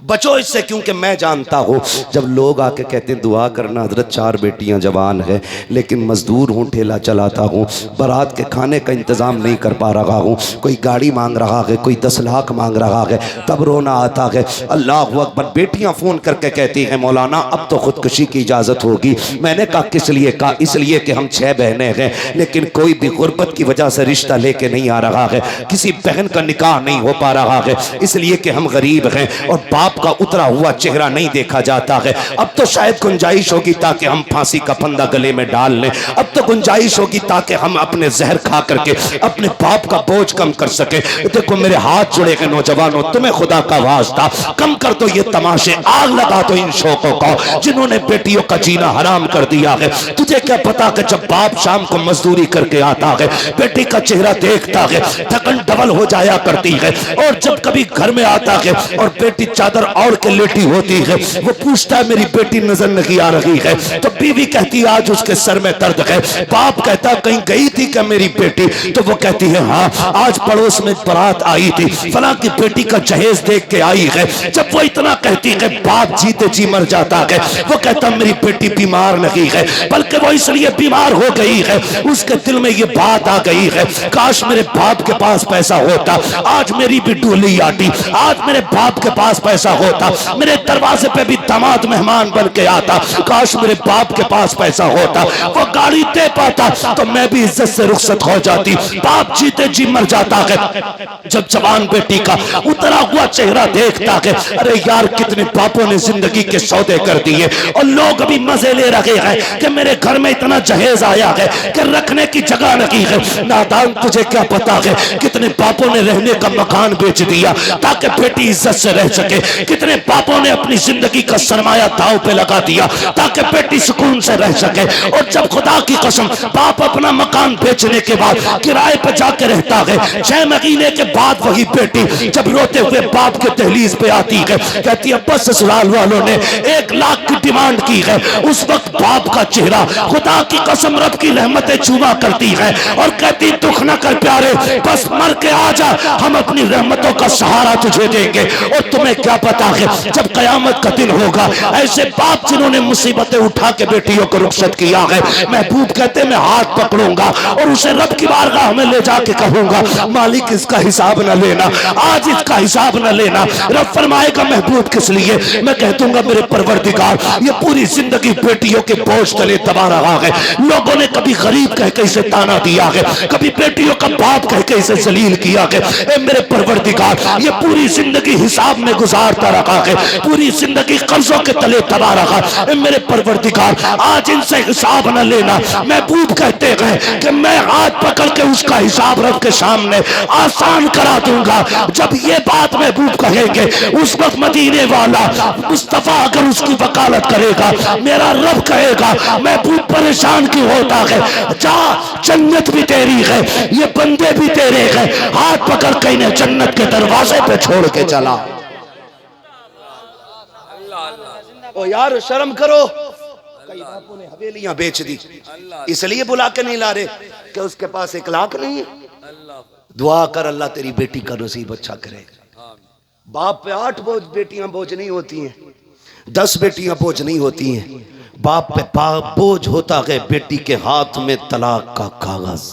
बचो इससे, क्योंकि मैं जानता हूँ जब लोग आके कहते हैं दुआ करना हजरत 4 बेटियां जवान है, लेकिन मजदूर हूँ, ठेला चलाता हूँ, बारात के खाने का इंतज़ाम नहीं कर पा रहा हूँ, कोई गाड़ी मांग रहा है, कोई 10 लाख मांग रहा है, तब रोना आता है। अल्लाह अकबर। बेटियां फ़ोन करके कहती हैं, मौलाना अब तो खुदकुशी की इजाज़त होगी। मैंने कहा किस लिए? कहा इसलिए कि हम 6 बहनें हैं, लेकिन कोई भी गुर्बत की वजह से रिश्ता लेके नहीं आ रहा है, किसी बहन का निकाह नहीं हो पा रहा है, इसलिए कि हम गरीब हैं। और बाप बाप का उतरा हुआ चेहरा नहीं देखा जाता है। अब तो शायद गुंजाइश होगी ताकि हम फांसी का फंदा गले में डाल लें, अब तो गुंजाइश होगी ताकि हम अपने जहर खा करके अपने बाप का बोझ कम कर सके। देखो मेरे हाथ जुड़े गए नौजवानों, तुम्हें खुदा का वास्ता कम कर दो ये तमाशे, आग लगा दो इन शौकों को जिन्होंने बेटियों का जीना हराम कर दिया है। तुझे क्या पता कि जब बाप शाम को मजदूरी करके आता है, बेटी का चेहरा देखता है, थकन डबल हो जाया करती है, और जब कभी घर में आता है और बेटी चादर ओढ़ के लेटी होती है, वो पूछता है मेरी बेटी नजर नहीं आ रही है, तो बीवी कहती है आज उसके सर में दर्द है। बाप कहता कहीं गई थी क्या मेरी बेटी, तो वो कहती है हाँ आज पड़ोस में बारात आई थी, फलां की बेटी का जहेज देख के आई है। जब वो इतना कहती है बाप जीते जी मर जाता है। वो कहता मेरी बेटी बीमार नहीं है, बल्कि वो इसलिए बीमार हो गई है, उसके दिल में ये बात आ गई है काश मेरे बाप के पास पैसा होता, आज मेरी भी डोली आती, आज मेरे बाप के पास पैसा होता, मेरे दरवाजे पे भी दामाद मेहमान बन के आता, काश मेरे बाप के पास पैसा होता, वो गाड़ी दे पाता तो मैं भी इज्जत से रुखसत हो जाती। बाप जीते जी मर जाता है। जब जवान बेटी का उतरा हुआ चेहरा देखता है, अरे यार कितने बापों ने जिंदगी के सौदे कर दिए और लोग अभी मजे ले रहे हैं कि मेरे घर में इतना जहेज आया है कि रखने की जगह नहीं है। नादान तुझे क्या पता है कितने बापों ने रहने का मकान बेच दिया ताकि बेटी इज्जत से रह सके, कितने बापों ने अपनी जिंदगी का सरमाया दांव पे लगा दिया ताकि बेटी सुकून से रह सके। और जब खुदा की कसम बाप अपना मकान बेचने के बाद किराए पर जाके रहता है, 6 महीने के बाद वही बेटी जब रोते हुए बाप के दहलीज पे आती है, कहती है बस ससुराल वालों ने 1 लाख की डिमांड की है। उस वक्त बाप का चेहरा खुदा की कसम रब की रहमतें चूमा करती है और कहती दुख न कर प्यारे, बस मर के आ जा, हम अपनी रहमतों का सहारा तुझे देंगे। और तुम्हें क्या पता है जब कयामत का दिन होगा, ऐसे बाप जिन्होंने मुसीबतें उठा के बेटियों को रुखसत किया है, महबूब कहते मैं हाथ पकड़ूंगा और उसे रब की बारगाह में ले जाके कहूंगा मालिक इसका हिसाब न लेना, आज इसका हिसाब न लेना। रब फरमाएगा महबूब किस लिए, मैं कह दूंगा मेरे परवरदिगार ये पूरी जिंदगी बेटियों के बोझ तले दबा रहा है। लोगों ने कभी गरीब कह के इसे ताना दिया है, कभी बेटियों का बाप कह के इसे जलील किया है। ए मेरे परवरदिगार ये पूरी जिंदगी हिसाब में गुजारता रहा है, पूरी जिंदगी कर्जों के तले दबा रहा। ए मेरे परवरदिगार आज इनसे हिसाब न लेना। महबूब कहते हैं कि मैं हाथ पकड़ के उसका हिसाब रब के सामने आसान करा दूंगा। जब ये बात महबूब कहेंगे उस वक्त मदीने वाला मुस्तफा अगर उसकी वकालत करेगा, मेरा रब कहेगा महबूब परेशान क्यों होता है, जा जन्नत भी तेरी है, ये बंदे भी तेरे हैं, हाथ पकड़ के इन्हें जन्नत के दरवाजे पे छोड़ के चला। ओ यार शर्म करो, कई बापों ने हवेलियां बेच दी, इसलिए बुला के नहीं ला रहे कि उसके पास 1 लाख नहीं है। दुआ कर अल्लाह तेरी बेटी का नसीब अच्छा करे। बाप पे 8 बेटियां बोझ नहीं होती हैं, 10 बेटियां बोझ नहीं होती हैं, बाप पे बोझ होता है बेटी के हाथ में तलाक का कागज।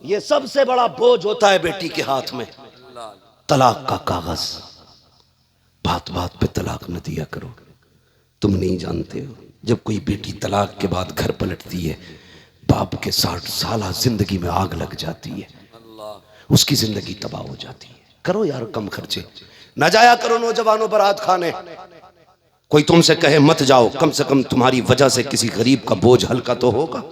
ये सबसे बड़ा बोझ होता है बेटी के हाथ में, तलाक का कागज। बात बात पे तलाक न दिया करो। तुम नहीं जानते हो जब कोई बेटी तलाक के बाद घर पलटती है, बाप के 60 साल जिंदगी में आग लग जाती है, उसकी जिंदगी तबाह हो जाती है। करो यार कम खर्चे, न जाया करो नौजवानों बारात खाने। कोई तुमसे कहे मत जाओ, कम से कम तुम्हारी वजह से किसी गरीब का बोझ हल्का तो होगा।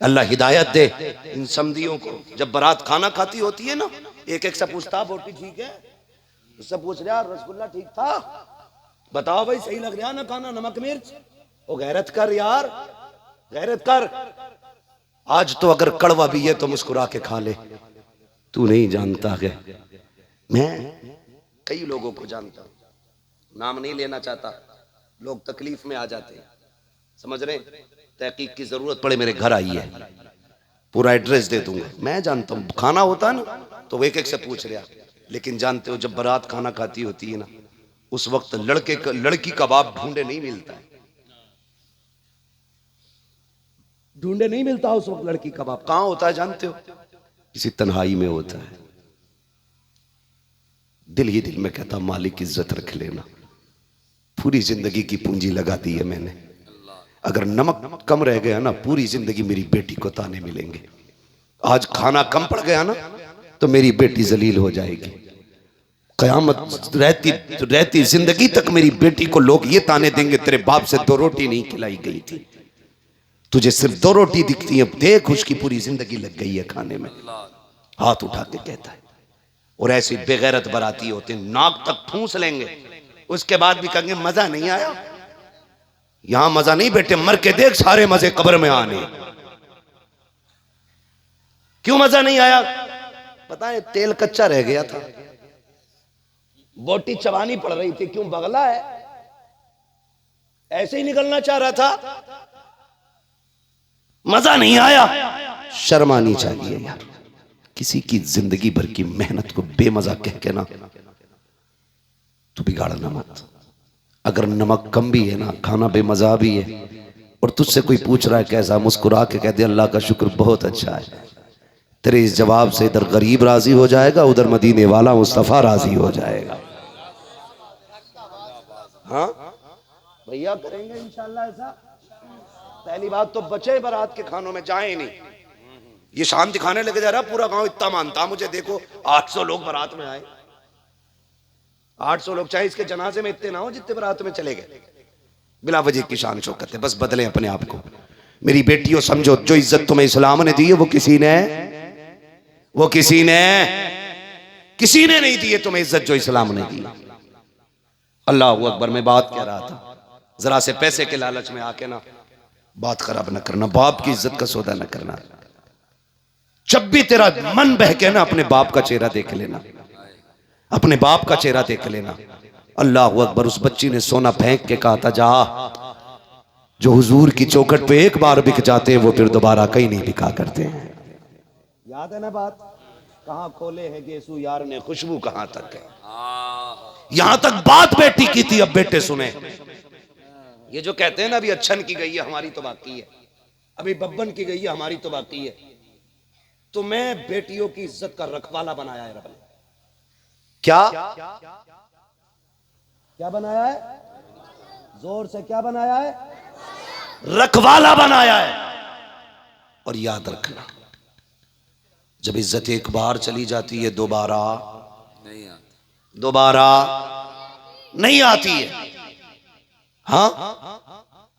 अल्लाह हिदायत दे इन समदियों को। जब बारात खाना खाती होती है ना, एक से पूछता बोटी ठीक है, उससे पूछ रहा रसगुल्ला ठीक था, बताओ भाई सही लग रहा ना खाना, नमक मिर्च। ओ गैरत कर यार, गैरत कर। आज तो अगर कड़वा भी है तो मुस्कुरा के खा ले। तू नहीं जानता है, मैं कई लोगों को जानता हूं, नाम नहीं लेना चाहता, लोग तकलीफ में आ जाते हैं, समझ रहे। तहकीक की जरूरत पड़े मेरे घर आइए, पूरा एड्रेस दे दूंगा। मैं जानता हूं खाना होता ना तो एक से पूछ रहा, लेकिन जानते हो जब बारात खाना खाती होती है ना, उस वक्त लड़की कबाब ढूंढे नहीं मिलता है, ढूंढे नहीं मिलता उस वक्त लड़की कबाब। कहां होता है जानते हो? किसी तन्हाई में होता है। दिल ही दिल में कहता मालिक इज्जत रख लेना, पूरी जिंदगी की पूंजी लगा दी है मैंने, अगर नमक कम रह गया ना पूरी जिंदगी मेरी बेटी को ताने मिलेंगे। आज खाना कम पड़ गया ना तो मेरी बेटी जलील हो जाएगी। कयामत रहती जिंदगी तक मेरी बेटी को लोग ये ताने देंगे तेरे बाप से 2 रोटी नहीं खिलाई गई थी, तुझे सिर्फ 2 रोटी दिखती है, देख उसकी पूरी जिंदगी लग गई है खाने में। हाथ उठा के कहता है। और ऐसे बेगैरत बराती होते हैं, नाक तक ठूंस लेंगे, उसके बाद भी कहेंगे मजा नहीं आया। यहां मजा नहीं बेटे, मर के देख सारे मजे कब्र में आने। क्यों मजा नहीं आया? पता है तेल कच्चा रह गया था, बोटी चबानी पड़ रही थी। क्यों? बगला है, ऐसे ही निकलना चाह रहा था, मजा नहीं आया। शर्म आनी चाहिए यार, किसी की जिंदगी भर की मेहनत को बेमजा कह के ना तू बिगाड़ना मत। अगर नमक कम भी है ना, खाना बेमजा भी है, और तुझसे कोई पूछ रहा है कैसा, मुस्कुरा के कह दे अल्लाह का शुक्र बहुत अच्छा है। तेरे इस जवाब से इधर गरीब राजी हो जाएगा, उधर मदीने वाला मुस्तफा राजी हो जाएगा। हाँ भैया करेंगे इंशाल्लाह ऐसा। पहली बात तो बचे बारात के खानों में जाए नहीं। ये शान दिखाने लगे जा रहा, पूरा गांव इतना मानता मुझे, देखो 800 लोग बारात में आए। 800 लोग, चाहे इसके जनाजे में इतने ना हो जितने बारात में चले गए। बिला वजह की शान शौकत है, बस बदले अपने आप को। मेरी बेटियों समझो, जो इज्जत तुम्हें इस्लाम ने दी है वो किसी ने नहीं दी है तुम्हें इज्जत जो इस्लाम ने दी। अल्लाह अकबर। मैं बात कह रहा था, जरा से पैसे के लालच में आके ना बात खराब ना करना, बाप की इज्जत का सौदा ना करना। जब भी तेरा मन बहके ना, अपने बाप का चेहरा देख लेना, अपने बाप का चेहरा देख लेना। अल्लाह अकबर। उस बच्ची ने सोना फेंक के कहा था, जा, जो हुजूर की चौखट पे एक बार बिक जाते हैं वो फिर दोबारा कहीं नहीं बिका करते हैं। याद है ना बात, कहां खोले है गेसू यार ने खुशबू कहां तक है। यहां तक बात बेटी की थी, अब बेटे सुने। ये जो कहते हैं ना अभी अच्छन की गई है हमारी तो बाकी है, अभी बब्बन की गई है हमारी तो बाकी है। तो मैं बेटियों की इज्जत का रखवाला बनाया है रब ने। क्या बनाया है? जोर से क्या बनाया है? रखवाला बनाया है। और याद रखना, जब इज्जत एक बार चली जाती है दोबारा नहीं आती है। हाँ,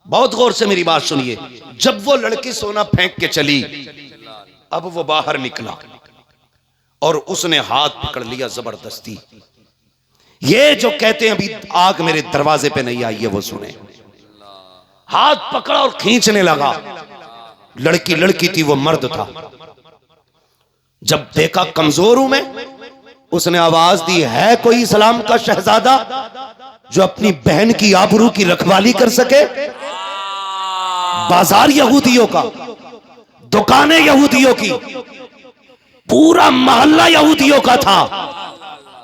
बहुत गौर से मेरी बात सुनिए। जब वो लड़की सोना फेंक के चली, अब वो बाहर निकला और उसने हाथ पकड़ लिया जबरदस्ती। ये जो कहते हैं अभी आग मेरे दरवाजे पे नहीं आई है, वो सुने। हाथ पकड़ा और खींचने लगा। लड़की थी, वो मर्द था। जब देखा कमजोर हूं मैं, उसने आवाज दी, है कोई इस्लाम का शहजादा जो अपनी बहन की आबरू की रखवाली कर सके? बाजार यहूदियों का, दुकानें यहूदियों की, पूरा मोहल्ला यहूदियों का था,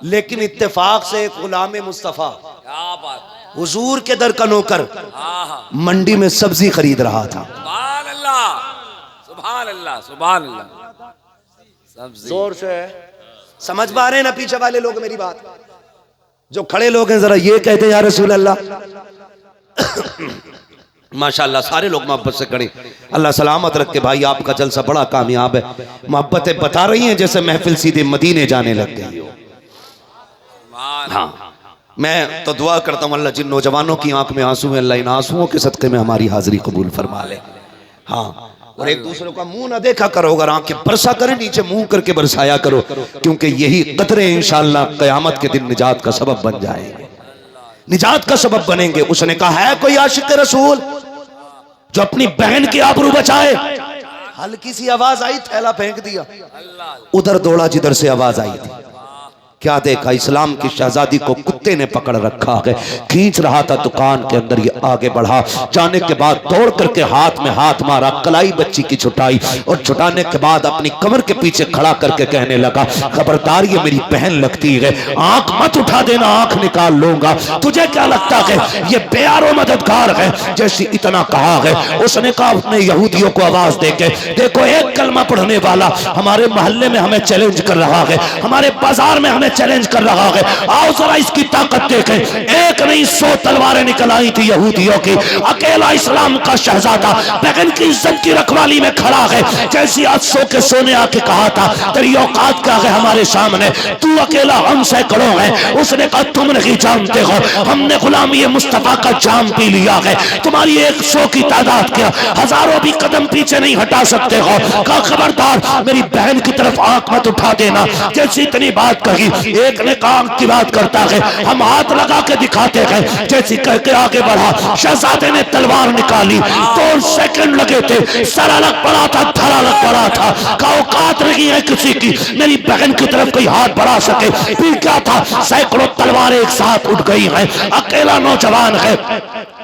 लेकिन इत्तेफाक से एक गुलाम मुस्तफा हुजूर के दर का नौकर मंडी में सब्जी खरीद रहा था। सुभान अल्लाह, सुभान अल्लाह, सुभान अल्लाह। जोर से समझ पा रहे हैं ना पीछे वाले लोग मेरी बात? जो खड़े लोग हैं जरा ये कहते हैं या रसूल अल्लाह। माशाल्लाह सारे लोग मोहब्बत से खड़े। अल्लाह सलामत रखे भाई, आपका जलसा बड़ा कामयाब है। मोहब्बतें बता रही हैं जैसे महफिल सीधे मदीने जाने लग गई हो। हाँ, मैं तो दुआ करता हूँ अल्लाह जिन नौजवानों की आंख में आंसू है, अल्लाह इन आंसुओं के सदक़े में हमारी हाजिरी कबूल फरमा ले। हाँ, और एक दूसरे का मुंह ना देखा करो, अगर आंखें बरसा करें नीचे मुंह करके बरसाया करो, क्योंकि यही कतरे इंशाअल्लाह क़यामत के दिन निजात का सबब बन जाएंगे, निजात का सबब बनेंगे। उसने कहा, है कोई आशिक रसूल जो अपनी बहन की आबरू बचाए? हल्की सी आवाज आई, थैला फेंक दिया, उधर दौड़ा जिधर से आवाज आई थी। क्या देखा? इस्लाम की शहजादी को कुत्ते ने पकड़ रखा है, खींच रहा था दुकान के अंदर। ये आगे बढ़ा, जाने के बाद दौड़ करके हाथ में हाथ मारा, कलाई बच्ची की छुटाई, और छुटाने के बाद अपनी कमर के पीछे खड़ा करके कहने लगा, खबरदार ये मेरी बहन लगती है, आंख मत उठा देना, आंख निकाल लूंगा। तुझे क्या लगता है ये बेयारो मददगार है? जैसे इतना कहा है, उसने कहा अपने यहूदियों को आवाज देके, देखो एक कलमा पढ़ने वाला हमारे मोहल्ले में हमें चैलेंज कर रहा है, हमारे बाजार में हमें चैलेंज कर रहा है, आओ जरा इसकी ताकत देखें। एक नहीं 100 तलवारें निकल आई थी यहूदियों की, अकेला इस्लाम का शहजादा बहन की इज्जत की रखवाली में खड़ा है। जैसी आज सो के सोने आके कहा था तेरी औकात क्या है हमारे सामने, तू अकेला हम सैकड़ों हैं। उसने कहा तुम नहीं जानते हो, हमने गुलामी मुस्तफा का जाम पी लिया है, तुम्हारी 100 की तादाद क्या, हजारों भी कदम पीछे नहीं हटा सकते हो। कहा खबरदार मेरी बहन की तरफ आंख मत उठा देना। जैसी इतनी बात कही, एक ने कहा की बात करता है, हम हाथ लगा के दिखाते हैं। जैसी करके आगे बढ़ा, शहजादे ने तलवार निकाली, 2 सेकंड लगे थे, सर अलग पड़ा था, धर अलग पड़ा था। का औकात नहीं है किसी की मेरी बहन की तरफ कोई हाथ बढ़ा सके। फिर क्या था, सैकड़ों तलवारें एक साथ उठ गई हैं, अकेला नौजवान है,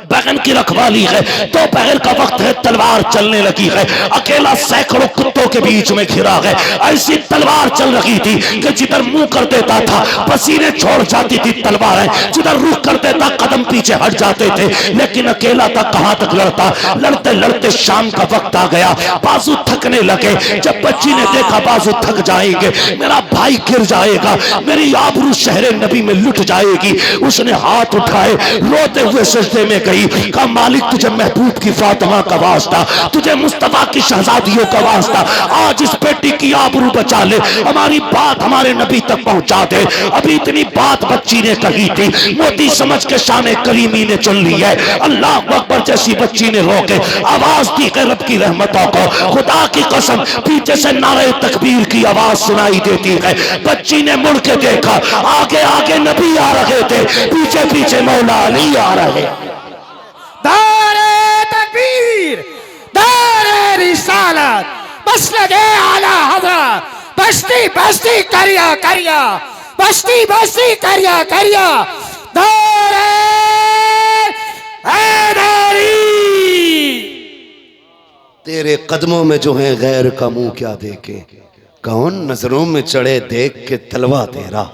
बहन की रखवाली है, दोपहर का वक्त है, तलवार चलने लगी है, अकेला सैकड़ों कुत्तों के बीच में घिरा है। ऐसी तलवार चल रही थी कि जिधर मुंह कर देता था पसीने छोड़ जाती थी तलवारें, जिधर रुख कर देता कदम पीछे हट जाते थे। लेकिन अकेला था, कहां तक लड़ता, लड़ते लड़ते शाम का वक्त आ गया, बाजू थकने लगे। जब बच्ची ने देखा बाजू थक जाएंगे, मेरा भाई गिर जाएगा, मेरी आबरू शहरे नबी में लुट जाएगी, उसने हाथ उठाए, रोते हुए सजदे में गई। का मालिक तुझे महबूब की फातिमा का वास्ता, तुझे मुस्तफा की शहजादियों का वास्ता, आज इस बेटी की आबरू बचा ले, हमारी बात हमारे नबी तक पहुंचा दे। अभी इतनी बात बच्ची ने कही थी, मोती समझ के शाने करीमी ने चुन ली है। अल्लाह अकबर जैसी बच्ची ने रोके आवाज दी है रब की रहमतों को। खुदा की कसम पीछे से नारे तकबीर की आवाज सुनाई देती है। बच्ची ने मुड़ के देखा, आगे आगे नबी आ रहे थे, पीछे पीछे मौला अली आ रहे। दारे तकबीर, दारे रिसालत, बस लगे आला हजरत, बस्ती बस्ती करिया करिया, बस्ती बस्ती करिया करिया, दारे हैदरी। तेरे कदमों में जो है गैर का मुंह क्या देखे, कौन नजरों में चढ़े देख के तलवा तेरा,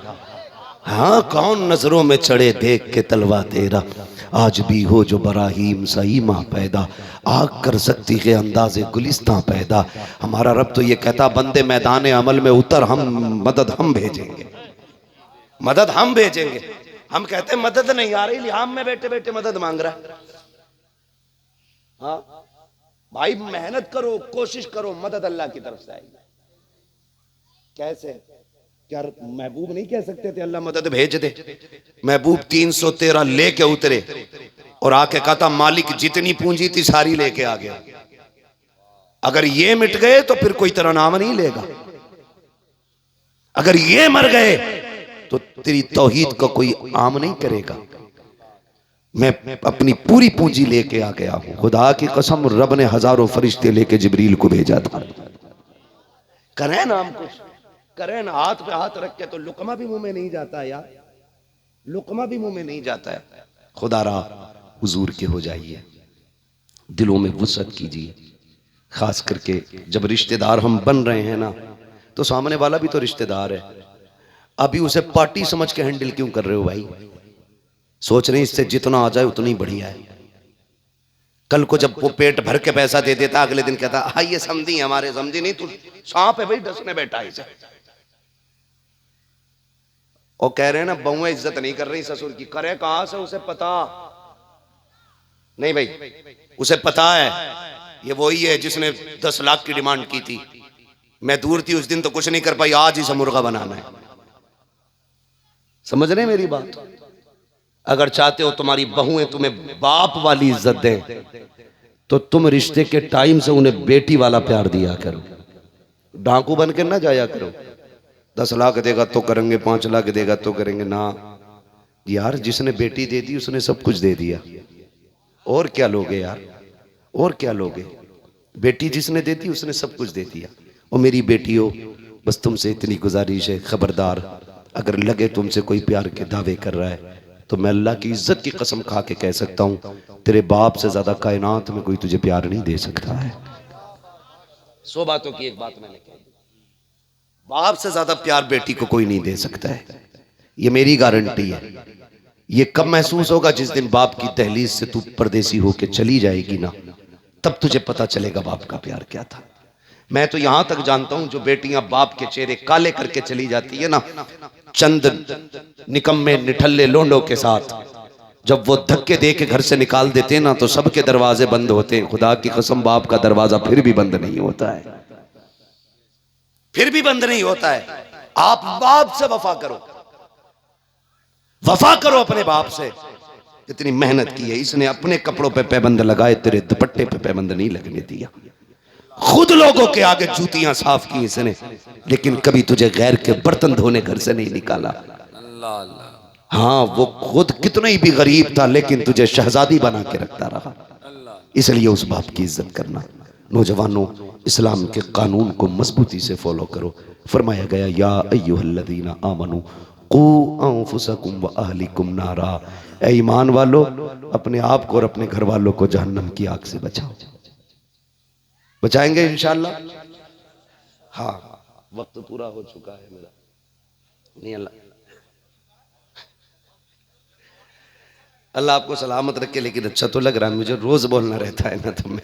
हाँ कौन नजरों में चढ़े देख के तलवा तेरा। आज भी हो जो बराहीम सही माँ पैदा, आग कर सकती है अंदाज़े गुलिस्तां पैदा। हमारा रब तो ये कहता बंदे मैदान अमल में उतर, हम मदद हम भेजेंगे, मदद हम भेजेंगे। हम कहते मदद नहीं आ रही, लिहाम में बैठे बैठे मदद मांग रहा है। हाँ भाई मेहनत करो, कोशिश करो, मदद अल्लाह की तरफ से आएगी। कैसे, क्या महबूब नहीं कह सकते थे अल्लाह मदद भेज दे? महबूब 313 लेके उतरे और आके कहा था मालिक जितनी पूंजी थी सारी लेके आ गया, अगर ये मिट गए तो फिर कोई तेरा नाम नहीं लेगा, अगर ये मर गए तो तेरी तौहीद का कोई आम नहीं करेगा। मैं अपनी पूरी पूंजी लेके आ गया हूं। खुदा की कसम रब ने हजारों फरिश्ते लेके जिब्रील को भेजा था। करें ना हम कुछ, करें ना, हाथ पे हाथ रख के तो लुकमा भी मुंह में नहीं जाता यार, लुकमा भी मुंह में नहीं जाता है। खुदा रा हुजूर के हो जाइए, दिलों में वुसअत कीजिए, खास करके जब रिश्तेदार हम बन रहे हैं ना, तो सामने वाला भी तो रिश्तेदार है। अभी उसे पार्टी समझ के हैंडल क्यों कर रहे हो भाई? सोच रहे इससे जितना आ जाए उतना ही बढ़िया है। कल को जब वो पेट भर के पैसा दे देता, अगले दिन कहता हाँ ये समझी हमारे, समझी नहीं तू सांप है भाई, डसने बैठा इसे। और कह रहे हैं ना बहुएं इज्जत नहीं कर रही ससुर की, करे कहां से उसे पता नहीं भाई, उसे पता है ये वही है जिसने 10 लाख की डिमांड की थी। मैं दूर थी उस दिन तो कुछ नहीं कर पाई, आज इसे मुर्गा बनाना है। समझ रहे मेरी बात? अगर चाहते हो तुम्हारी बहुएं तुम्हें बाप वाली इज्जत दें, तो तुम रिश्ते के टाइम से उन्हें बेटी वाला प्यार दिया करो, डाकू बन के ना जाया करो। 10 लाख देगा तो करेंगे, 5 लाख देगा तो करेंगे ना यार। जिसने बेटी दे दी उसने सब कुछ दे दिया, और क्या लोगे यार, और क्या लोगे? बेटी जिसने दे दी उसने सब कुछ दे दिया। और मेरी बेटियों, बस तुमसे इतनी गुजारिश है, खबरदार अगर लगे तुमसे कोई प्यार के दावे कर रहा है तो मैं अल्लाह की इज्जत की कसम खा के कह सकता हूं, तेरे बाप से ज्यादा कायनात में कोई तुझे प्यार नहीं दे सकता है। 100 बातों की एक बात मैंने कही, बाप से ज्यादा प्यार बेटी को कोई नहीं दे सकता है, ये मेरी गारंटी है। ये कब महसूस होगा? जिस दिन बाप की दहलीज से तू परदेसी होके चली जाएगी ना, तब तुझे पता चलेगा बाप का प्यार क्या था। मैं तो यहां तक जानता हूं जो बेटियां बाप के चेहरे काले करके चली जाती है ना, चंद निकम्मे निठल्ले लोंडों के साथ जब वो धक्के दे के घर से निकाल देते हैं ना तो सबके दरवाजे बंद होते हैं। खुदा की कसम बाप का दरवाजा फिर भी बंद नहीं होता है, फिर भी बंद नहीं होता है। आप बाप से वफा करो, वफा करो अपने बाप से। इतनी मेहनत की है इसने, अपने कपड़ों पे पैबंद लगाए, तेरे दुपट्टे पे पैबंद नहीं लगने दिया। खुद लोगों के आगे जूतियां साफ की इसने, लेकिन कभी तुझे गैर के बर्तन धोने घर से नहीं निकाला। अल्लाह अल्लाह। हाँ, वो खुद कितना ही भी गरीब था लेकिन तुझे शहजादी बना के रखता रहा। इसलिए उस बाप की इज्जत करना। नौजवानों, इस्लाम के कानून को मजबूती से फॉलो करो। फरमाया गया या अय्युहल्लज़ीना आमनू कू अंफुसकुम व अहलिकुम नारा, ऐ ईमान वालों अपने आप को और अपने घर वालों को जहन्नम की आग से बचाओ। बचाएंगे इंशाअल्लाह। हाँ, वक्त पूरा हो चुका है मेरा। नहीं, अल्लाह आपको सलामत रखे। लेकिन अच्छा तो लग रहा है मुझे, रोज बोलना रहता है ना तो मैं